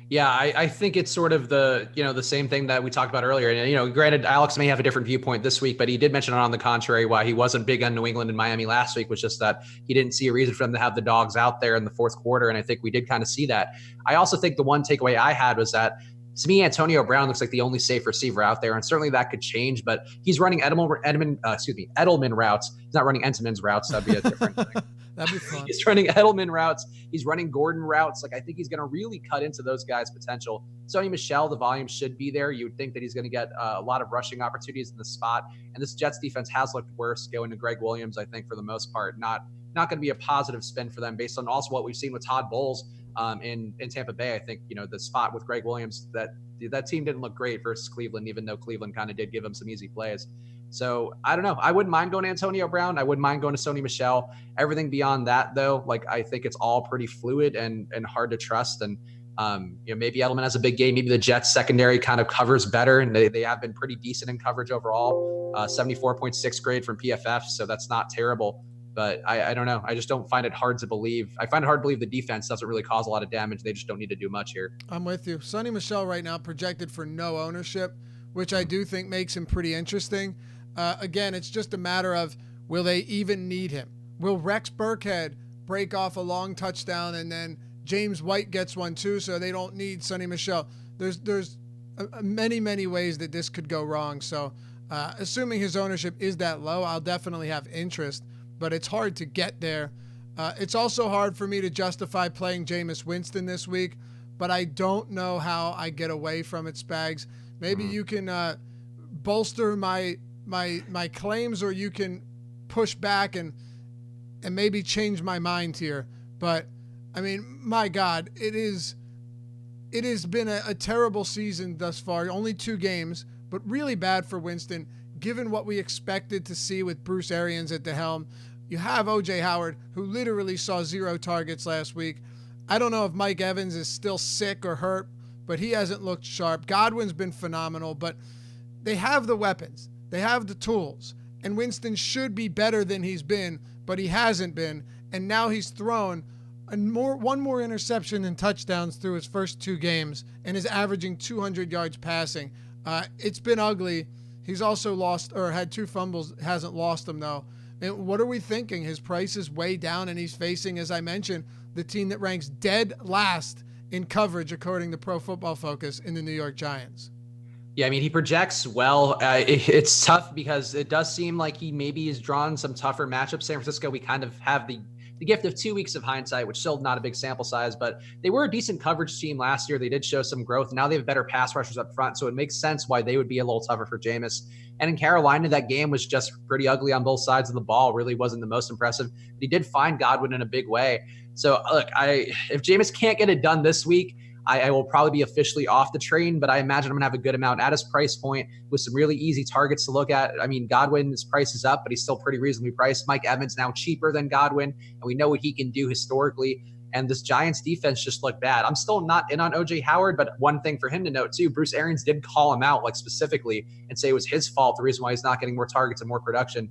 Yeah, I think it's sort of the same thing that we talked about earlier. And, granted, Alex may have a different viewpoint this week, but he did mention on the contrary why he wasn't big on New England and Miami last week was just that he didn't see a reason for them to have the dogs out there in the fourth quarter. And I think we did kind of see that. I also think the one takeaway I had was that, to me, Antonio Brown looks like the only safe receiver out there, and certainly that could change. But he's running Edelman routes. He's not running Entman's routes. That'd be a different thing. That'd be fun. He's running Edelman routes. He's running Gordon routes. Like, I think he's going to really cut into those guys' potential. Sony Michel, the volume should be there. You would think that he's going to get a lot of rushing opportunities in the spot. And this Jets defense has looked worse going to Greg Williams, I think, for the most part. Not going to be a positive spin for them based on also what we've seen with Todd Bowles in Tampa Bay. I think, the spot with Greg Williams, that team didn't look great versus Cleveland, even though Cleveland kind of did give him some easy plays. So I don't know. I wouldn't mind going to Antonio Brown. I wouldn't mind going to Sony Michel. Everything beyond that, though, like, I think it's all pretty fluid and hard to trust. And maybe Edelman has a big game. Maybe the Jets secondary kind of covers better, and they have been pretty decent in coverage overall. 74.6 grade from PFF, so that's not terrible. But I don't know. I just don't find it hard to believe. I find it hard to believe the defense doesn't really cause a lot of damage. They just don't need to do much here. I'm with you. Sony Michel right now projected for no ownership, which I do think makes him pretty interesting. Again, it's just a matter of, will they even need him? Will Rex Burkhead break off a long touchdown and then James White gets one too, so they don't need Sony Michel? There's many, many ways that this could go wrong. So assuming his ownership is that low, I'll definitely have interest. but it's hard to get there. It's also hard for me to justify playing Jameis Winston this week, but I don't know how I get away from it, Spags. Maybe you can bolster my claims, or you can push back and maybe change my mind here. But I mean, my God, it has been a terrible season thus far. Only 2 games, but really bad for Winston, given what we expected to see with Bruce Arians at the helm. You have O.J. Howard, who literally saw 0 targets last week. I don't know if Mike Evans is still sick or hurt, but he hasn't looked sharp. Godwin's been phenomenal, but they have the weapons. They have the tools. And Winston should be better than he's been, but he hasn't been. And now he's thrown one more interception and touchdowns through his first 2 games and is averaging 200 yards passing. It's been ugly. He's also lost, or had 2 fumbles, hasn't lost them though. And what are we thinking? His price is way down, and he's facing, as I mentioned, the team that ranks dead last in coverage according to Pro Football Focus in the New York Giants. Yeah, I mean, he projects well. It's tough because it does seem like he maybe is drawn some tougher matchups. San Francisco, we kind of have the gift of 2 weeks of hindsight, which still not a big sample size, but they were a decent coverage team last year. They did show some growth. Now they have better pass rushers up front, so it makes sense why they would be a little tougher for Jameis. And in Carolina, that game was just pretty ugly on both sides of the ball. Really wasn't the most impressive. But he did find Godwin in a big way. So look, if Jameis can't get it done this week, I will probably be officially off the train, but I imagine I'm going to have a good amount at his price point with some really easy targets to look at. I mean, Godwin's price is up, but he's still pretty reasonably priced. Mike Evans now cheaper than Godwin, and we know what he can do historically. And this Giants defense just looked bad. I'm still not in on O.J. Howard, but one thing for him to note too, Bruce Arians did call him out like specifically and say it was his fault, the reason why he's not getting more targets and more production.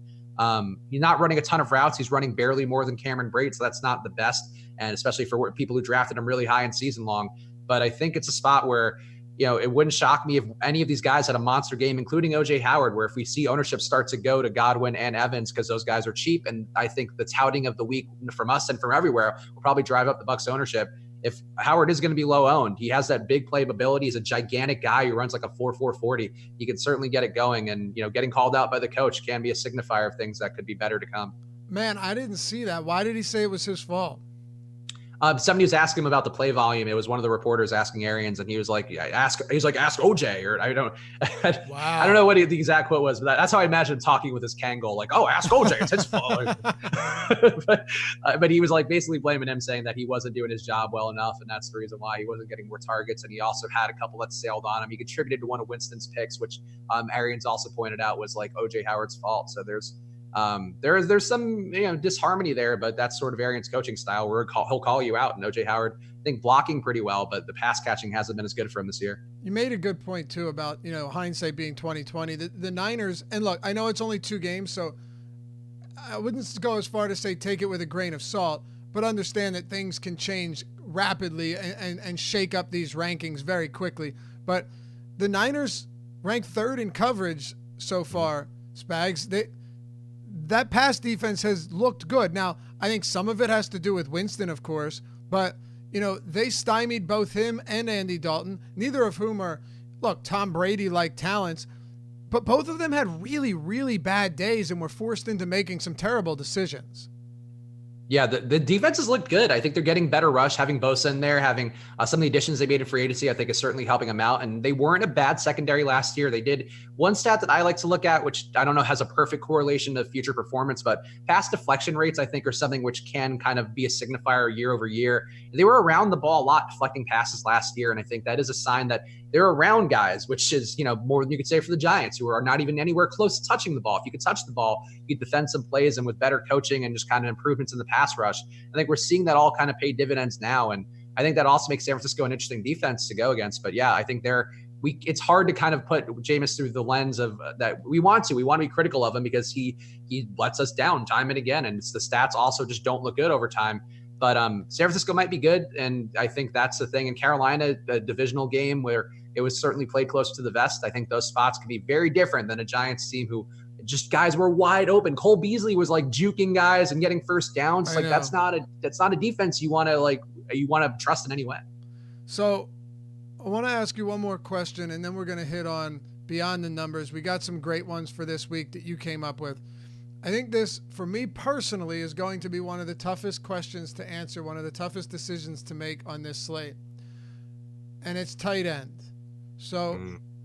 He's not running a ton of routes. He's running barely more than Cameron Brate, so that's not the best, and especially for people who drafted him really high in season long. But I think it's a spot where, it wouldn't shock me if any of these guys had a monster game, including O.J. Howard, where if we see ownership start to go to Godwin and Evans because those guys are cheap, and I think the touting of the week from us and from everywhere will probably drive up the Bucs ownership. If Howard is going to be low owned, he has that big play ability. He's a gigantic guy who runs like a 4.40. He can certainly get it going, and getting called out by the coach can be a signifier of things that could be better to come. Man, I didn't see that. Why did he say it was his fault? Somebody was asking him about the play volume. It was one of the reporters asking Arians, and he was like, ask OJ, or I don't know what the exact quote was, but that's how I imagine talking with his Kangol, like, oh, ask OJ, it's his fault. but he was like basically blaming him, saying that he wasn't doing his job well enough, and that's the reason why he wasn't getting more targets. And he also had a couple that sailed on him. He contributed to one of Winston's picks, which Arians also pointed out was like OJ Howard's fault. So there's some disharmony there, but that's sort of Arians' coaching style, where he'll call you out. And OJ Howard, I think, blocking pretty well, but the pass catching hasn't been as good for him this year. You made a good point too about hindsight being 20/20. The Niners, and look, I know it's only 2 games, so I wouldn't go as far to say take it with a grain of salt, but understand that things can change rapidly and shake up these rankings very quickly. But the Niners ranked 3rd in coverage so far, Spags. That pass defense has looked good. Now, I think some of it has to do with Winston, of course, but, they stymied both him and Andy Dalton, neither of whom are, Tom Brady-like talents, but both of them had really, really bad days and were forced into making some terrible decisions. Yeah, the defenses look good. I think they're getting better rush, having Bosa in there, having some of the additions they made in free agency, I think is certainly helping them out. And they weren't a bad secondary last year. They did one stat that I like to look at, which I don't know has a perfect correlation to future performance, but pass deflection rates, I think, are something which can kind of be a signifier year over year. They were around the ball a lot, deflecting passes last year. And I think that is a sign that they're around guys, which is, more than you could say for the Giants, who are not even anywhere close to touching the ball. If you could touch the ball, you could defend some plays, and with better coaching and just kind of improvements in the pass rush, I think we're seeing that all kind of pay dividends now. And I think that also makes San Francisco an interesting defense to go against. But yeah, I think it's hard to kind of put Jameis through the lens of that we want to be critical of him because he lets us down time and again. And the stats also just don't look good over time. But San Francisco might be good. And I think that's the thing in Carolina, a divisional game where it was certainly played close to the vest. I think those spots could be very different than a Giants team who just guys were wide open. Cole Beasley was like juking guys and getting first downs. Like that's not a defense you want to trust in any way. So I want to ask you one more question, and then we're going to hit on beyond the numbers. We got some great ones for this week that you came up with. I think this, for me personally, is going to be one of the toughest questions to answer, one of the toughest decisions to make on this slate. And it's tight end. So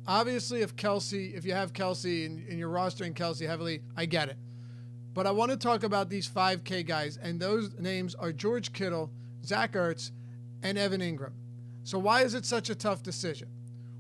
obviously if you have Kelsey and you're rostering Kelsey heavily, I get it. But I want to talk about these 5K guys, and those names are George Kittle, Zach Ertz, and Evan Ingram. So why is it such a tough decision?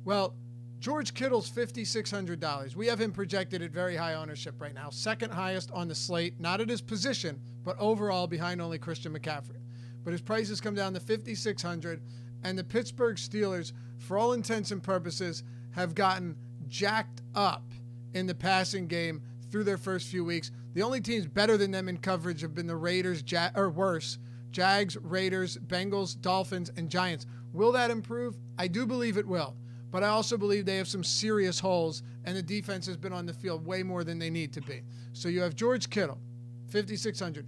Well, George Kittle's $5,600. We have him projected at very high ownership right now. Second highest on the slate, not at his position, but overall behind only Christian McCaffrey. But his price has come down to $5,600, and the Pittsburgh Steelers, for all intents and purposes, have gotten jacked up in the passing game through their first few weeks. The only teams better than them in coverage have been the Raiders, or worse, Jags, Raiders, Bengals, Dolphins, and Giants. Will that improve? I do believe it will. But I also believe they have some serious holes, and the defense has been on the field way more than they need to be. So you have George Kittle, $5,600.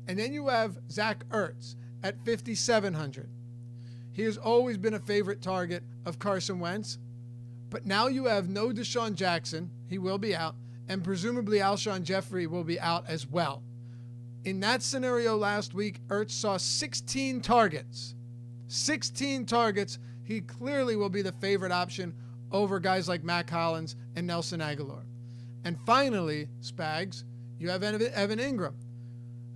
And then you have Zach Ertz at $5,700. He has always been a favorite target of Carson Wentz. But now you have no Deshaun Jackson. He will be out. And presumably Alshon Jeffrey will be out as well. In that scenario last week, Ertz saw 16 targets. 16 targets. He clearly will be the favorite option over guys like Mac Hollins and Nelson Aguilar. And finally, Spags, you have Evan Ingram,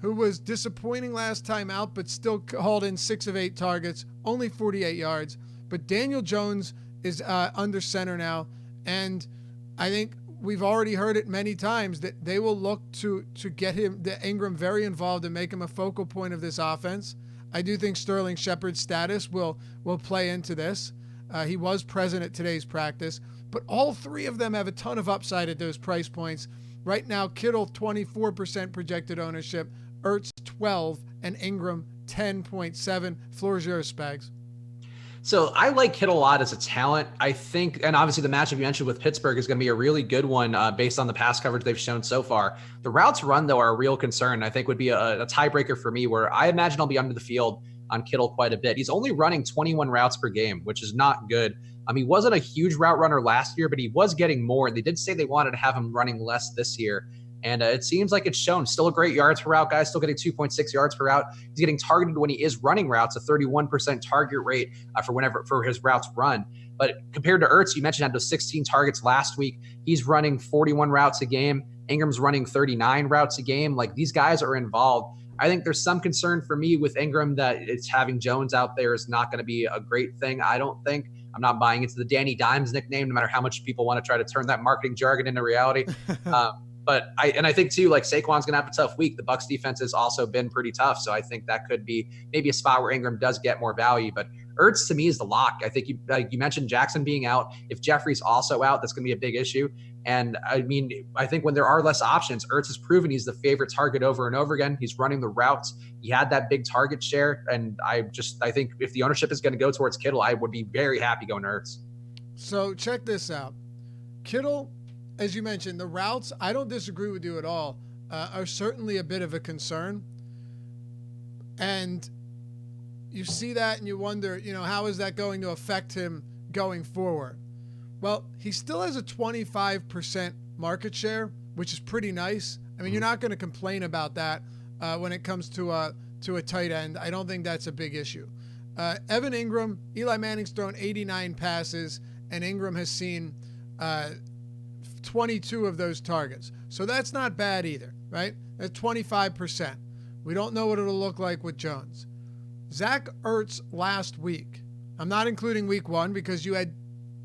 who was disappointing last time out, but still hauled in 6 of 8 targets, only 48 yards. But Daniel Jones is under center now, and I think we've already heard it many times that they will look to get Ingram very involved and make him a focal point of this offense. I do think Sterling Shepard's status will play into this. He was present at today's practice, but all three of them have a ton of upside at those price points. Right now, Kittle 24% projected ownership, Ertz 12, and Ingram 10.7. Floor's yours, Spags. So I like Kittle a lot as a talent. I think, and obviously the matchup you mentioned with Pittsburgh is going to be a really good one based on the pass coverage they've shown so far. The routes run, though, are a real concern. I think would be a tiebreaker for me, where I imagine I'll be under the field on Kittle quite a bit. He's only running 21 routes per game, which is not good. He wasn't a huge route runner last year, but he was getting more. They did say they wanted to have him running less this year. And it seems like it's shown. Still a great yards per route guy, still getting 2.6 yards per route. He's getting targeted when he is running routes, a 31% target rate for his routes run. But compared to Ertz, you mentioned had those 16 targets last week. He's running 41 routes a game. Ingram's running 39 routes a game. Like, these guys are involved. I think there's some concern for me with Ingram that it's having Jones out there is not going to be a great thing. I don't think. I'm not buying into the Danny Dimes nickname, no matter how much people want to try to turn that marketing jargon into reality. But I think too, like, Saquon's gonna have a tough week. The Bucs defense has also been pretty tough, so I think that could be maybe a spot where Ingram does get more value. But Ertz to me is the lock. I think you mentioned Jackson being out. If Jeffrey's also out, that's gonna be a big issue. And I think when there are less options, Ertz has proven he's the favorite target over and over again. He's running the routes. He had that big target share, and I think if the ownership is going to go towards Kittle, I would be very happy going to Ertz. So check this out, Kittle. As you mentioned, the routes, I don't disagree with you at all, are certainly a bit of a concern. And you see that and you wonder, how is that going to affect him going forward? Well, he still has a 25% market share, which is pretty nice. I mean, you're not going to complain about that when it comes to a tight end. I don't think that's a big issue. Evan Ingram, Eli Manning's thrown 89 passes, and Ingram has seen 22 of those targets. So that's not bad either, right? That's 25%. We don't know what it'll look like with Jones. Zach Ertz last week, I'm not including week 1 because you had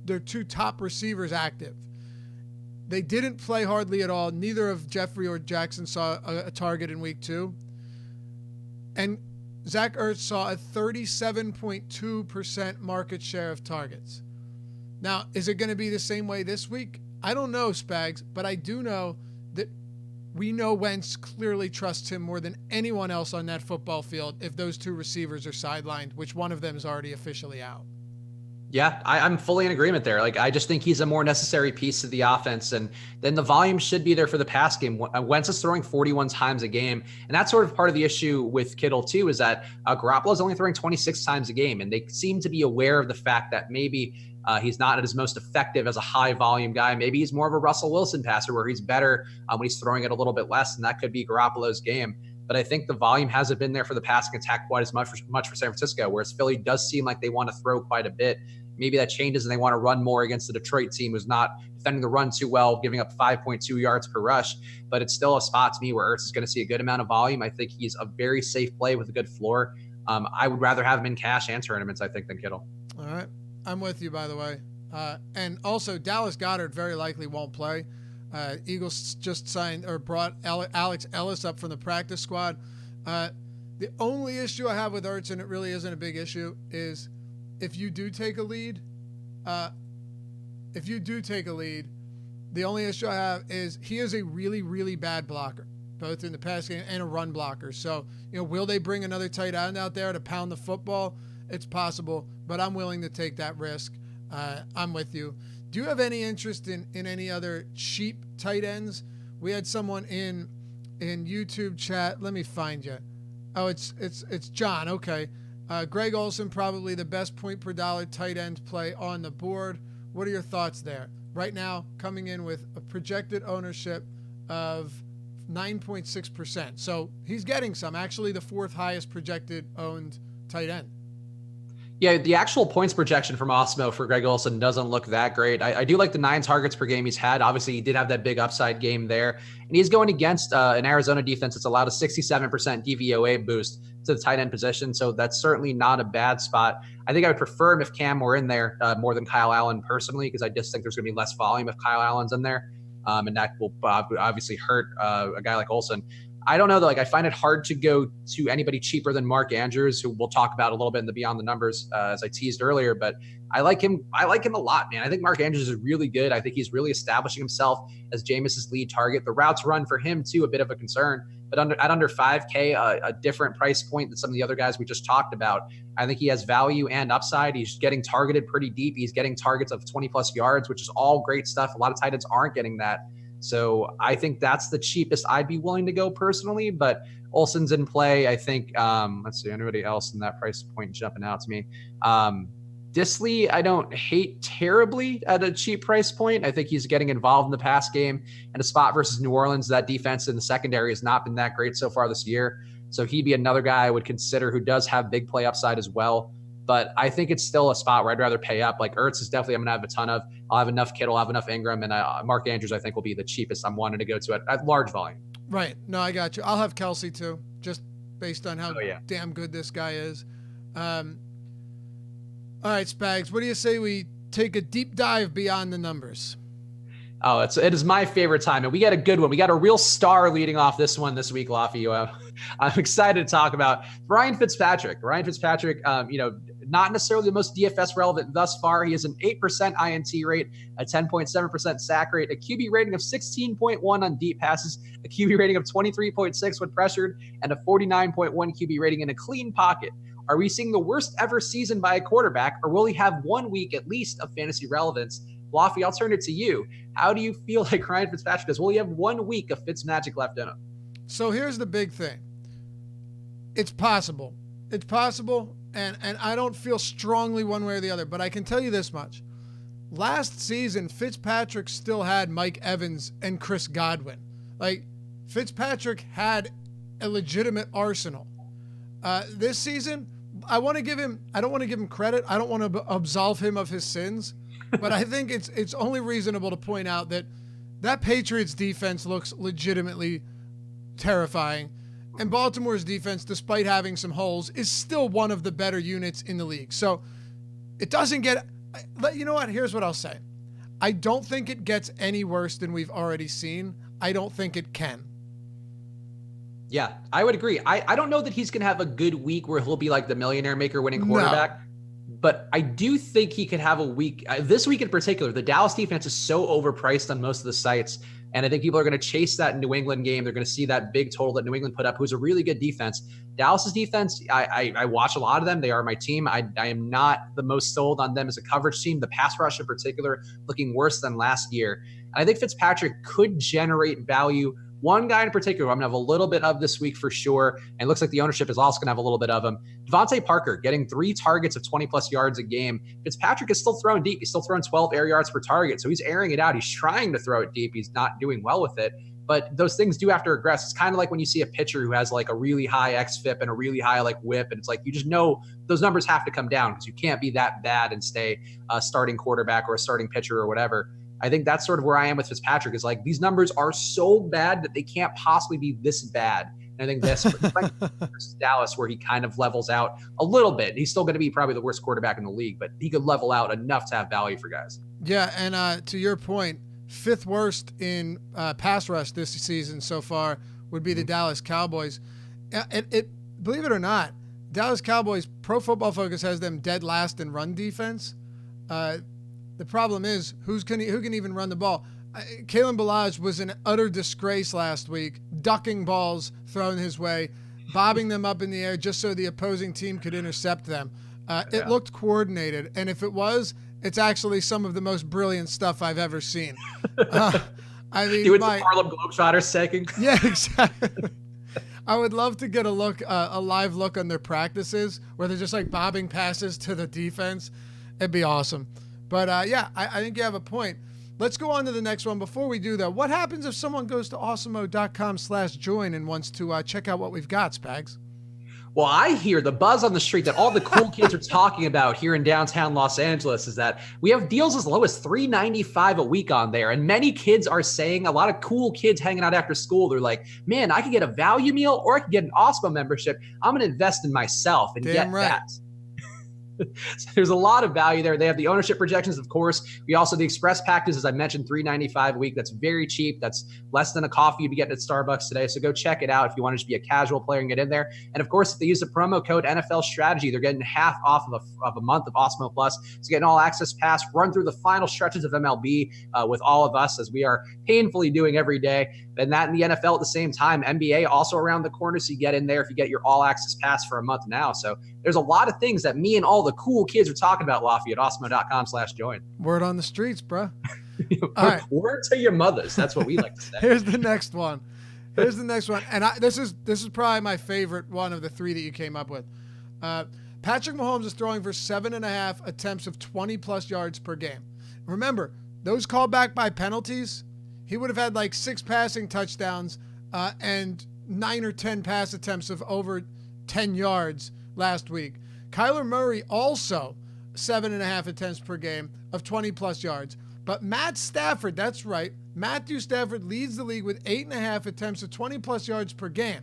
their 2 top receivers active. They didn't play hardly at all. Neither of Jeffrey or Jackson saw a target in week 2. And Zach Ertz saw a 37.2% market share of targets. Now, is it going to be the same way this week? I don't know, Spags, but I do know that we know Wentz clearly trusts him more than anyone else on that football field if those 2 receivers are sidelined, which one of them is already officially out. Yeah, I'm fully in agreement there. Like, I just think he's a more necessary piece of the offense, and then the volume should be there for the pass game. Wentz is throwing 41 times a game, and that's sort of part of the issue with Kittle too, is that Garoppolo is only throwing 26 times a game, and they seem to be aware of the fact that maybe He's not at his most effective as a high volume guy. Maybe he's more of a Russell Wilson passer where he's better when he's throwing it a little bit less, and that could be Garoppolo's game. But I think the volume hasn't been there for the passing attack quite as much for San Francisco, whereas Philly does seem like they want to throw quite a bit. Maybe that changes and they want to run more against the Detroit team who's not defending the run too well, giving up 5.2 yards per rush. But it's still a spot to me where Ertz is going to see a good amount of volume. I think he's a very safe play with a good floor. I would rather have him in cash and tournaments, I think, than Kittle. All right. I'm with you, by the way. And also, Dallas Goedert very likely won't play. Eagles just signed or brought Alex Ellis up from the practice squad. The only issue I have with Ertz, and it really isn't a big issue, is if you do take a lead, the only issue I have is he is a really, really bad blocker, both in the pass game and a run blocker. So, will they bring another tight end out there to pound the football? It's possible, but I'm willing to take that risk. I'm with you. Do you have any interest in any other cheap tight ends? We had someone in YouTube chat. Let me find you. Oh, it's John. Okay. Greg Olsen, probably the best point per dollar tight end play on the board. What are your thoughts there? Right now, coming in with a projected ownership of 9.6%. So he's getting some. Actually, the fourth highest projected owned tight end. Yeah, the actual points projection from Awesomeo for Greg Olsen doesn't look that great. I do like the 9 targets per game he's had. Obviously, he did have that big upside game there. And he's going against an Arizona defense that's allowed a 67% DVOA boost to the tight end position. So that's certainly not a bad spot. I think I would prefer him if Cam were in there more than Kyle Allen personally, because I just think there's going to be less volume if Kyle Allen's in there. And that will obviously hurt a guy like Olsen. I don't know, though. I find it hard to go to anybody cheaper than Mark Andrews, who we'll talk about a little bit in the Beyond the Numbers, as I teased earlier. But I like him. I like him a lot, man. I think Mark Andrews is really good. I think he's really establishing himself as Jameis's lead target. The routes run for him, too, a bit of a concern. But at under 5K, a different price point than some of the other guys we just talked about, I think he has value and upside. He's getting targeted pretty deep. He's getting targets of 20-plus yards, which is all great stuff. A lot of tight ends aren't getting that. So I think that's the cheapest I'd be willing to go personally, but Olsen's in play. I think, let's see, anybody else in that price point jumping out to me. Disley, I don't hate terribly at a cheap price point. I think he's getting involved in the pass game, and a spot versus New Orleans. That defense in the secondary has not been that great so far this year. So he'd be another guy I would consider who does have big play upside as well. But I think it's still a spot where I'd rather pay up. Like Ertz is definitely I'm going to have a ton of. I'll have enough Kittle, I'll have enough Ingram, and Mark Andrews I think will be the cheapest I'm wanting to go to at large volume. Right. No, I got you. I'll have Kelsey too, just based on how damn good this guy is. All right, Spags, what do you say we take a deep dive beyond the numbers? Oh, it is my favorite time, and we got a good one. We got a real star leading off this one this week, Laffy. I'm excited to talk about Ryan Fitzpatrick. Ryan Fitzpatrick, not necessarily the most DFS relevant thus far. He has an 8% INT rate, a 10.7% sack rate, a QB rating of 16.1 on deep passes, a QB rating of 23.6 when pressured, and a 49.1 QB rating in a clean pocket. Are we seeing the worst ever season by a quarterback, or will he have 1 week at least of fantasy relevance? Laffy, I'll turn it to you. How do you feel like Ryan Fitzpatrick does? Will he have 1 week of Fitzmagic left in him? So here's the big thing. It's possible. It's possible, and I don't feel strongly one way or the other, but I can tell you this much. Last season, Fitzpatrick still had Mike Evans and Chris Godwin. Like, Fitzpatrick had a legitimate arsenal. This season, I don't want to give him credit. I don't want to absolve him of his sins, but I think it's only reasonable to point out that Patriots defense looks legitimately terrifying. And Baltimore's defense, despite having some holes, is still one of the better units in the league. So it doesn't get, you know what? Here's what I'll say. I don't think it gets any worse than we've already seen. I don't think it can. Yeah, I would agree. I don't know that he's going to have a good week where he'll be like the millionaire maker winning quarterback. No. But I do think he could have a week. This week in particular, the Dallas defense is so overpriced on most of the sites. And I think people are going to chase that New England game. They're going to see that big total that New England put up, who's a really good defense. Dallas's defense, I watch a lot of them. They are my team. I am not the most sold on them as a coverage team. The pass rush in particular looking worse than last year. And I think Fitzpatrick could generate value one guy in particular I'm going to have a little bit of this week for sure, and it looks like the ownership is also going to have a little bit of him. Devontae Parker getting 3 targets of 20-plus yards a game. Fitzpatrick is still throwing deep. He's still throwing 12 air yards per target, so he's airing it out. He's trying to throw it deep. He's not doing well with it. But those things do have to regress. It's kind of like when you see a pitcher who has like a really high XFIP and a really high like whip, and it's like you just know those numbers have to come down because you can't be that bad and stay a starting quarterback or a starting pitcher or whatever. I think that's sort of where I am with Fitzpatrick, is like these numbers are so bad that they can't possibly be this bad. And I think this is Dallas, where he kind of levels out a little bit. He's still going to be probably the worst quarterback in the league, but he could level out enough to have value for guys. Yeah, and to your point, 5th worst in pass rush this season so far would be the Dallas Cowboys. Believe it or not, Dallas Cowboys, Pro Football Focus has them dead last in run defense. The problem is who can even run the ball? Kalen Ballage was an utter disgrace last week, ducking balls thrown his way, bobbing them up in the air just so the opposing team could intercept them. It looked coordinated, and if it was, it's actually some of the most brilliant stuff I've ever seen. I mean, doing some Harlem Globetrotters taking. Yeah, exactly. I would love to get a live look on their practices where they're just like bobbing passes to the defense. It'd be awesome. But I think you have a point. Let's go on to the next one. Before we do that, what happens if someone goes to awesomeo.com/join and wants to check out what we've got, Spags? Well, I hear the buzz on the street that all the cool kids are talking about here in downtown Los Angeles is that we have deals as low as $3.95 a week on there. And many kids are saying, a lot of cool kids hanging out after school, they're like, man, I could get a value meal or I could get an Awesomeo membership. I'm going to invest in myself and get that. So there's a lot of value there. They have the ownership projections, of course. We also the express packages, as I mentioned, $3.95 a week. That's very cheap. That's less than a coffee you'd be getting at Starbucks today. So go check it out if you want to just be a casual player and get in there. And of course, if they use the promo code NFL Strategy, they're getting half off of a month of Awesomeo Plus. So get an all access pass, run through the final stretches of MLB with all of us, as we are painfully doing every day. And that in the NFL at the same time. NBA also around the corner, so you get in there if you get your all access pass for a month now. So there's a lot of things that me and all the cool kids are talking about, Lafayette, awesomeo.com/join. Word on the streets, bro. All right. Word to your mothers. That's what we like to say. Here's the next one. And this is probably my favorite one of the 3 that you came up with. Patrick Mahomes is throwing for 7.5 attempts of 20-plus yards per game. Remember, those called back by penalties, he would have had like 6 passing touchdowns and 9 or 10 pass attempts of over 10 yards last week. Kyler Murray also 7.5 attempts per game of 20-plus yards. But Matt Stafford, that's right, Matthew Stafford leads the league with 8.5 attempts of 20-plus yards per game.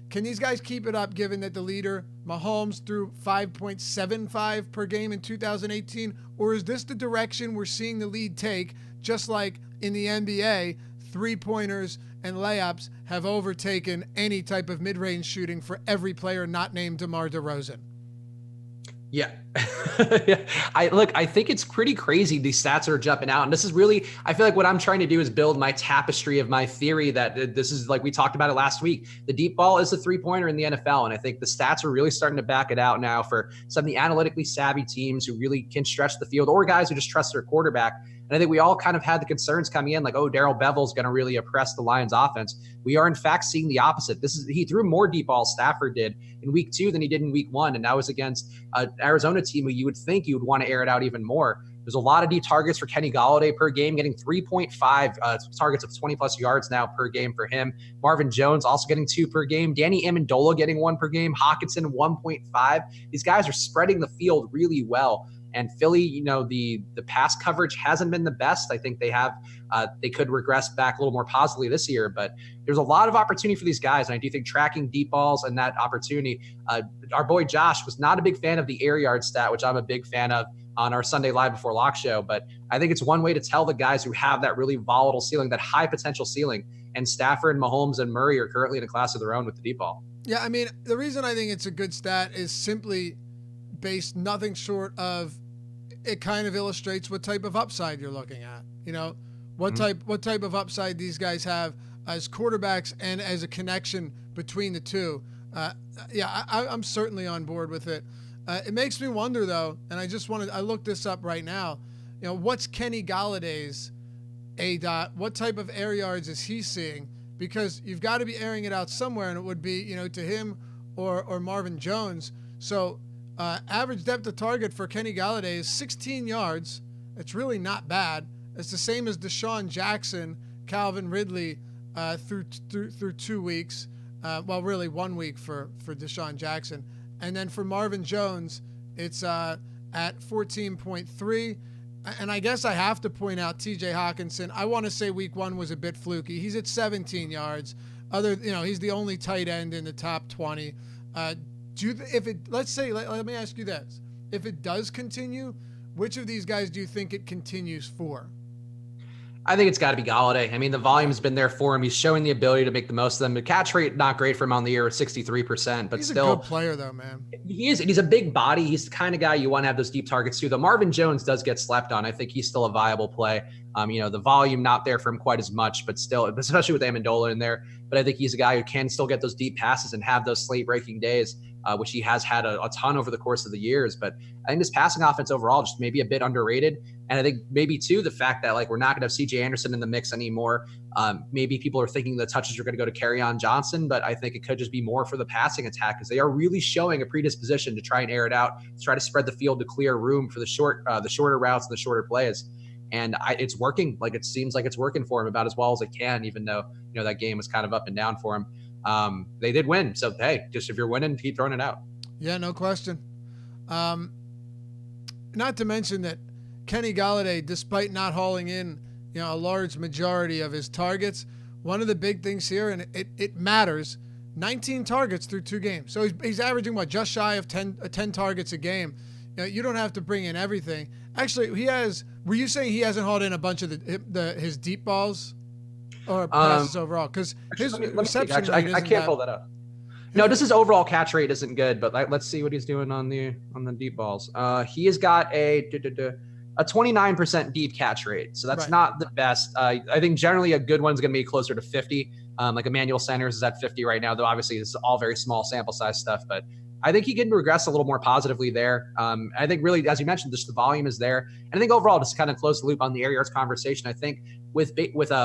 Can these guys keep it up given that the leader, Mahomes, threw 5.75 per game in 2018? Or is this the direction we're seeing the lead take, just like in the NBA, 3-pointers and layups have overtaken any type of mid-range shooting for every player not named DeMar DeRozan? Yeah. I think it's pretty crazy. These stats are jumping out. And this is really, I feel like what I'm trying to do is build my tapestry of my theory that this is like we talked about it last week. The deep ball is a 3-pointer in the NFL. And I think the stats are really starting to back it out now for some of the analytically savvy teams who really can stretch the field, or guys who just trust their quarterback. And I think we all kind of had the concerns coming in like, oh, Darrell Bevel's going to really oppress the Lions offense. We are in fact seeing the opposite. He threw more deep balls, Stafford did, in week 2 than he did in week 1. And that was against an Arizona team who you would think you would want to air it out even more. There's a lot of deep targets for Kenny Golladay per game, getting 3.5 targets of 20-plus yards now per game for him. Marvin Jones also getting 2 per game. Danny Amendola getting 1 per game. Hawkinson 1.5. These guys are spreading the field really well. And Philly, the pass coverage hasn't been the best. I think they could regress back a little more positively this year, but there's a lot of opportunity for these guys. And I do think tracking deep balls and that opportunity, our boy Josh was not a big fan of the air yard stat, which I'm a big fan of on our Sunday Live Before Lock show. But I think it's one way to tell the guys who have that really volatile ceiling, that high potential ceiling. And Stafford, Mahomes, and Murray are currently in a class of their own with the deep ball. Yeah, I mean, the reason I think it's a good stat is simply based nothing short of it kind of illustrates what type of upside you're looking at. What type of upside these guys have as quarterbacks and as a connection between the two. I'm certainly on board with it. It makes me wonder though, and I looked this up right now. What's Kenny Galladay's ADOT? What type of air yards is he seeing? because you've got to be airing it out somewhere, and it would be, to him or Marvin Jones. So average depth of target for Kenny Golladay is 16 yards. It's really not bad. It's the same as Deshaun Jackson, Calvin Ridley through 2 weeks. Well, really 1 week for Deshaun Jackson. And then for Marvin Jones, it's at 14.3. And I guess I have to point out TJ Hawkinson. I want to say week 1 was a bit fluky. He's at 17 yards. He's the only tight end in the top 20. Let me ask you this. If it does continue, which of these guys do you think it continues for? I think it's got to be Golladay. I mean, the volume's been there for him. He's showing the ability to make the most of them. The catch rate, not great for him on the year, 63%, but he's still. a good player, though, man. He is. He's a big body. He's the kind of guy you want to have those deep targets too. The Marvin Jones does get slept on. I think he's still a viable play. The volume not there for him quite as much, but still, especially with Amendola in there. But I think he's a guy who can still get those deep passes and have those slate-breaking days, which he has had a ton over the course of the years. But I think this passing offense overall just maybe a bit underrated. And I think maybe too the fact that we're not going to have C.J. Anderson in the mix anymore. Maybe people are thinking the touches are going to go to Kerryon Johnson, but I think it could just be more for the passing attack because they are really showing a predisposition to try and air it out, to try to spread the field to clear room for the shorter routes and the shorter plays. And it's working. It seems like it's working for him about as well as it can, even though that game was kind of up and down for him. They did win, so hey, just if you're winning, keep throwing it out. Yeah, no question. Not to mention that Kenny Golladay, despite not hauling in a large majority of his targets, one of the big things here, and it matters, 19 targets through 2 games. So he's averaging just shy of 10 targets a game. You don't have to bring in everything. Actually, were you saying he hasn't hauled in a bunch of his deep balls or passes overall? Because his reception rate isn't I can't pull that up. No, just his overall catch rate isn't good, but let's see what he's doing on the deep balls. He has got a 29% deep catch rate, so that's not the best. I think generally a good one's going to be closer to 50. Emmanuel Sanders is at 50 right now, though obviously this is all very small sample size stuff, but I think he can regress a little more positively there. I think really, as you mentioned, just the volume is there. And I think overall, just kind of close the loop on the air yards conversation, I think with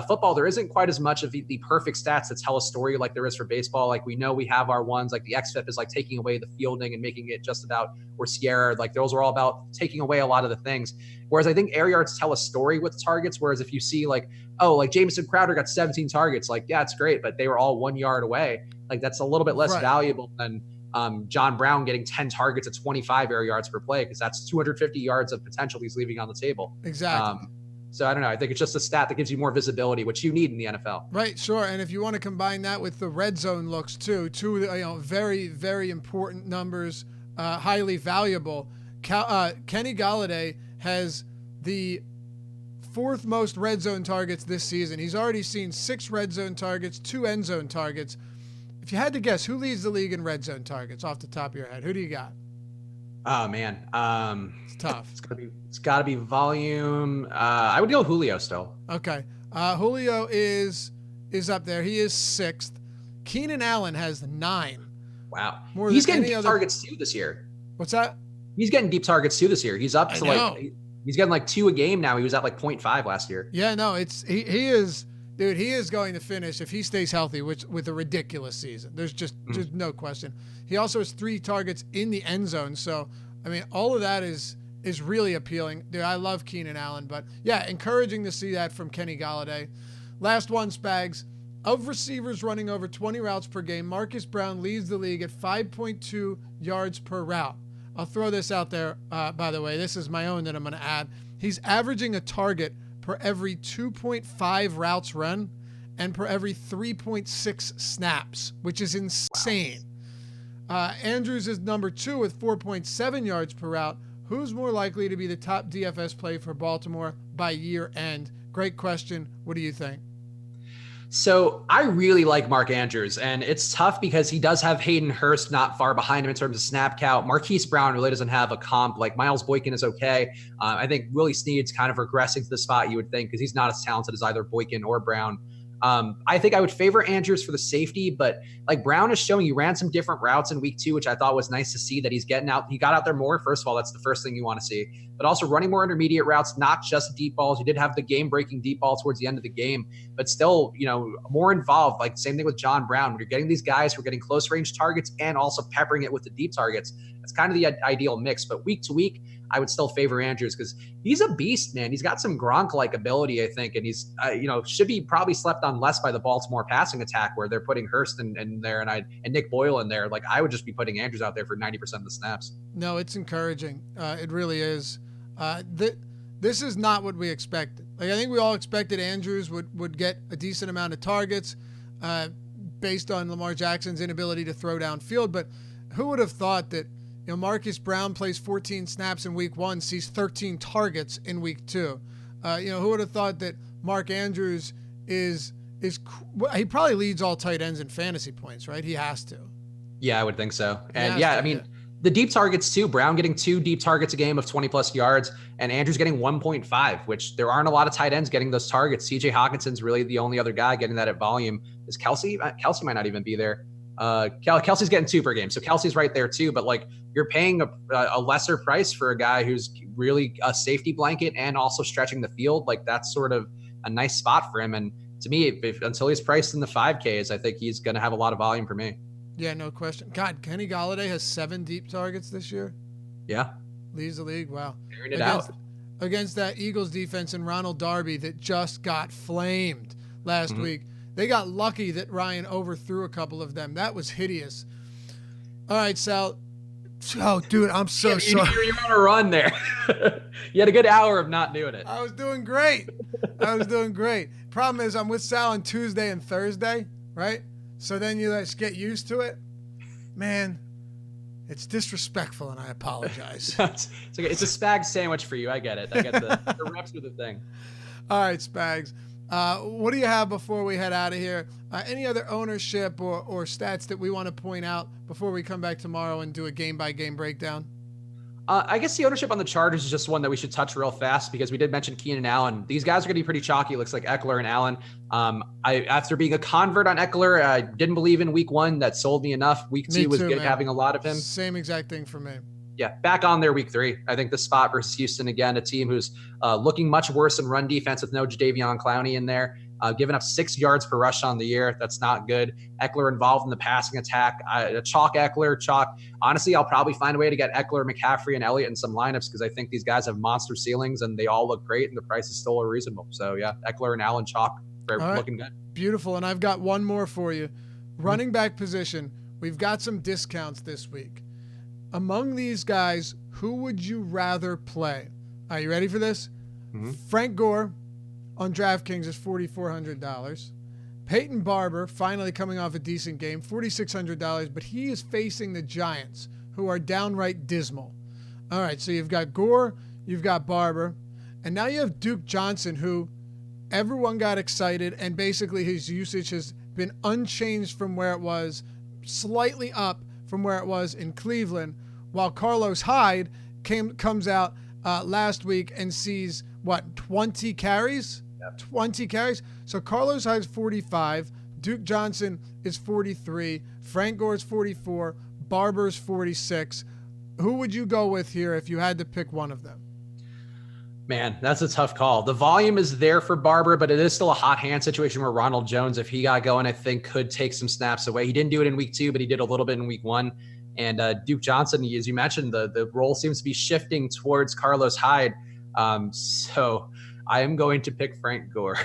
football, there isn't quite as much of the perfect stats that tell a story like there is for baseball. We know we have our ones, the XFIP is taking away the fielding and making it just about, or Sierra, those are all about taking away a lot of the things. Whereas I think air yards tell a story with targets. Whereas if you see Jamison Crowder got 17 targets, yeah, it's great, but they were all 1 yard away. That's a little bit less valuable than John Brown getting 10 targets at 25 air yards per play, because that's 250 yards of potential he's leaving on the table. Exactly. So I don't know. I think it's just a stat that gives you more visibility, which you need in the NFL. Right, sure. And if you want to combine that with the red zone looks too, two very, very important numbers, highly valuable. Kenny Golladay has the 4th most red zone targets this season. He's already seen 6 red zone targets, 2 end zone targets. If you had to guess, who leads the league in red zone targets off the top of your head? Who do you got? Oh man, it's tough. It's gotta be volume. I would go Julio still. Okay, Julio is up there. He is 6th. Keenan Allen has 9. Wow, he's getting deep targets too this year. What's that? He's getting deep targets too this year. He's up to he's getting 2 a game now. He was at 0.5 last year. Yeah, no, he is. Dude, he is going to finish, if he stays healthy, with a ridiculous season. There's just no question. He also has 3 targets in the end zone. So, I mean, all of that is really appealing. Dude, I love Keenan Allen. But, yeah, encouraging to see that from Kenny Golladay. Last one, Spags. Of receivers running over 20 routes per game, Marcus Brown leads the league at 5.2 yards per route. I'll throw this out there, by the way. This is my own that I'm going to add. He's averaging a target per every 2.5 routes run and per every 3.6 snaps, which is insane. Wow. Andrews is number 2 with 4.7 yards per route. Who's more likely to be the top DFS play for Baltimore by year end? Great question. What do you think? So I really like Mark Andrews, and it's tough because he does have Hayden Hurst not far behind him in terms of snap count. Marquise Brown really doesn't have a comp. Miles Boykin is okay. I think Willie Snead's kind of regressing to the spot you would think, because he's not as talented as either Boykin or Brown. I think I would favor Andrews for the safety, but like Brown is showing, he ran some different routes in week 2, which I thought was nice to see that he's getting out. He got out there more. First of all, that's the first thing you want to see, but also running more intermediate routes, not just deep balls. He did have the game-breaking deep ball towards the end of the game, but still, more involved. Like same thing with John Brown. When you're getting these guys who are getting close range targets and also peppering it with the deep targets, that's kind of the ideal mix. But week to week, I would still favor Andrews because he's a beast, man. He's got some Gronk-like ability, I think, and he's, should be probably slept on less by the Baltimore passing attack where they're putting Hurst in there and Nick Boyle in there. Like I would just be putting Andrews out there for 90% of the snaps. No, it's encouraging. It really is. This is not what we expected. Like I think we all expected Andrews would get a decent amount of targets based on Lamar Jackson's inability to throw downfield, but who would have thought that Marcus Brown plays 14 snaps in week 1, sees 13 targets in week 2. Who would have thought that Mark Andrews is he probably leads all tight ends in fantasy points, right? He has to. Yeah, I would think so. And the deep targets too. Brown getting 2 deep targets a game of 20 plus yards, and Andrews getting 1.5, which there aren't a lot of tight ends getting those targets. CJ Hawkinson's really the only other guy getting that at volume. Is Kelsey? Kelsey might not even be there. Kelsey's getting 2 per game, so Kelsey's right there too. But like you're paying a lesser price for a guy who's really a safety blanket and also stretching the field. Like that's sort of a nice spot for him. And to me, until he's priced in the 5Ks, I think he's going to have a lot of volume for me. Yeah, no question. God, Kenny Golladay has 7 deep targets this year. Yeah, leads the league. Wow, carrying it out against that Eagles defense and Ronald Darby that just got flamed last week. They got lucky that Ryan overthrew a couple of them. That was hideous. All right, Sal. Oh, dude, I'm so sorry. You're on a run there. You had a good hour of not doing it. I was doing great. Problem is, I'm with Sal on Tuesday and Thursday, right? So then you just get used to it. Man, it's disrespectful, and I apologize. It's okay. It's a Spags sandwich for you. I get it. I get the reps with the thing. All right, Spags. What do you have before we head out of here? Any other ownership or stats that we want to point out before we come back tomorrow and do a game-by-game breakdown? I guess the ownership on the Chargers is just one that we should touch real fast because we did mention Keenan Allen. These guys are going to be pretty chalky. It looks like Eckler and Allen. After being a convert on Eckler, I didn't believe in week 1. That sold me enough. Week 2 was good, having a lot of him. Same exact thing for me. Yeah, back on there week 3. I think the spot versus Houston, again, a team who's looking much worse in run defense with no Jadeveon Clowney in there. Giving up 6 yards per rush on the year. That's not good. Eckler involved in the passing attack. Chalk Eckler, chalk. Honestly, I'll probably find a way to get Eckler, McCaffrey, and Elliott in some lineups because I think these guys have monster ceilings and they all look great and the price is still reasonable. So, yeah, Eckler and Allen, chalk. They're looking good. Beautiful. And I've got one more for you. Running back position. We've got some discounts this week. Among these guys, who would you rather play? Are you ready for this? Frank Gore on DraftKings is $4,400. Peyton Barber, finally coming off a decent game, $4,600, but he is facing the Giants, who are downright dismal. All right, so you've got Gore, you've got Barber, and now you have Duke Johnson, who everyone got excited, and basically his usage has been unchanged from where it was, slightly up from where it was in Cleveland, while Carlos Hyde comes out last week and sees, 20 carries? Yep. 20 carries. So Carlos Hyde's 45, Duke Johnson is 43, Frank Gore's 44, Barber's 46. Who would you go with here if you had to pick one of them? Man, that's a tough call. The volume is there for Barber, but it is still a hot hand situation where Ronald Jones, if he got going, I think could take some snaps away. He didn't do it in week 2, but he did a little bit in week 1. And Duke Johnson, as you mentioned, the role seems to be shifting towards Carlos Hyde. So I am going to pick Frank Gore.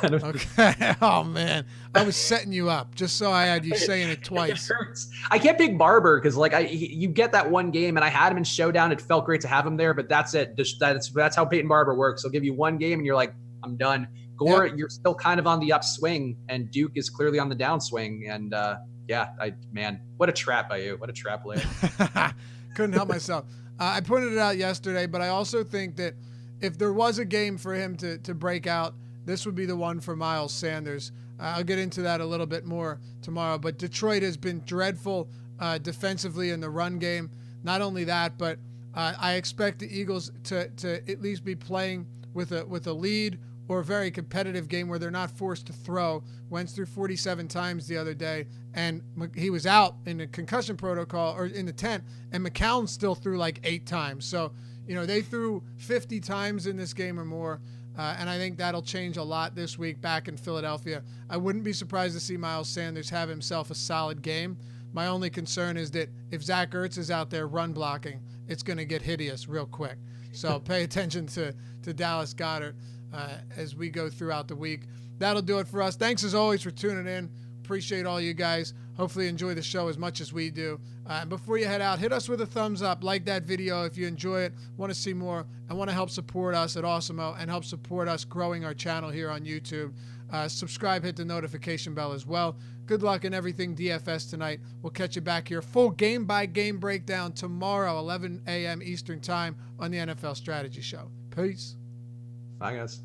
Okay. Oh, man. I was setting you up just so I had you saying it twice. I can't pick Barber because, you get that one game, and I had him in Showdown. It felt great to have him there, but that's it. That's how Peyton Barber works. He'll give you one game, and you're like, I'm done. Gore, You're still kind of on the upswing, and Duke is clearly on the downswing. And, what a trap by you. What a trap lay. Couldn't help myself. I pointed it out yesterday, but I also think that if there was a game for him to break out, this would be the one for Miles Sanders. I'll get into that a little bit more tomorrow, but Detroit has been dreadful defensively in the run game. Not only that, but I expect the Eagles to at least be playing with a lead or a very competitive game where they're not forced to throw. Wentz threw 47 times the other day, and he was out in the concussion protocol or in the tent, and McCown still threw like 8 times. So, they threw 50 times in this game or more, and I think that'll change a lot this week back in Philadelphia. I wouldn't be surprised to see Miles Sanders have himself a solid game. My only concern is that if Zach Ertz is out there run blocking, it's going to get hideous real quick. So pay attention to Dallas Goedert as we go throughout the week. That'll do it for us. Thanks as always for tuning in. Appreciate all you guys. Hopefully enjoy the show as much as we do. And before you head out, hit us with a thumbs up. Like that video if you enjoy it, want to see more, and want to help support us at Awesomeo and help support us growing our channel here on YouTube. Subscribe, hit the notification bell as well. Good luck in everything DFS tonight. We'll catch you back here. Full game-by-game breakdown tomorrow, 11 a.m. Eastern Time on the NFL Strategy Show. Peace. Bye, guys.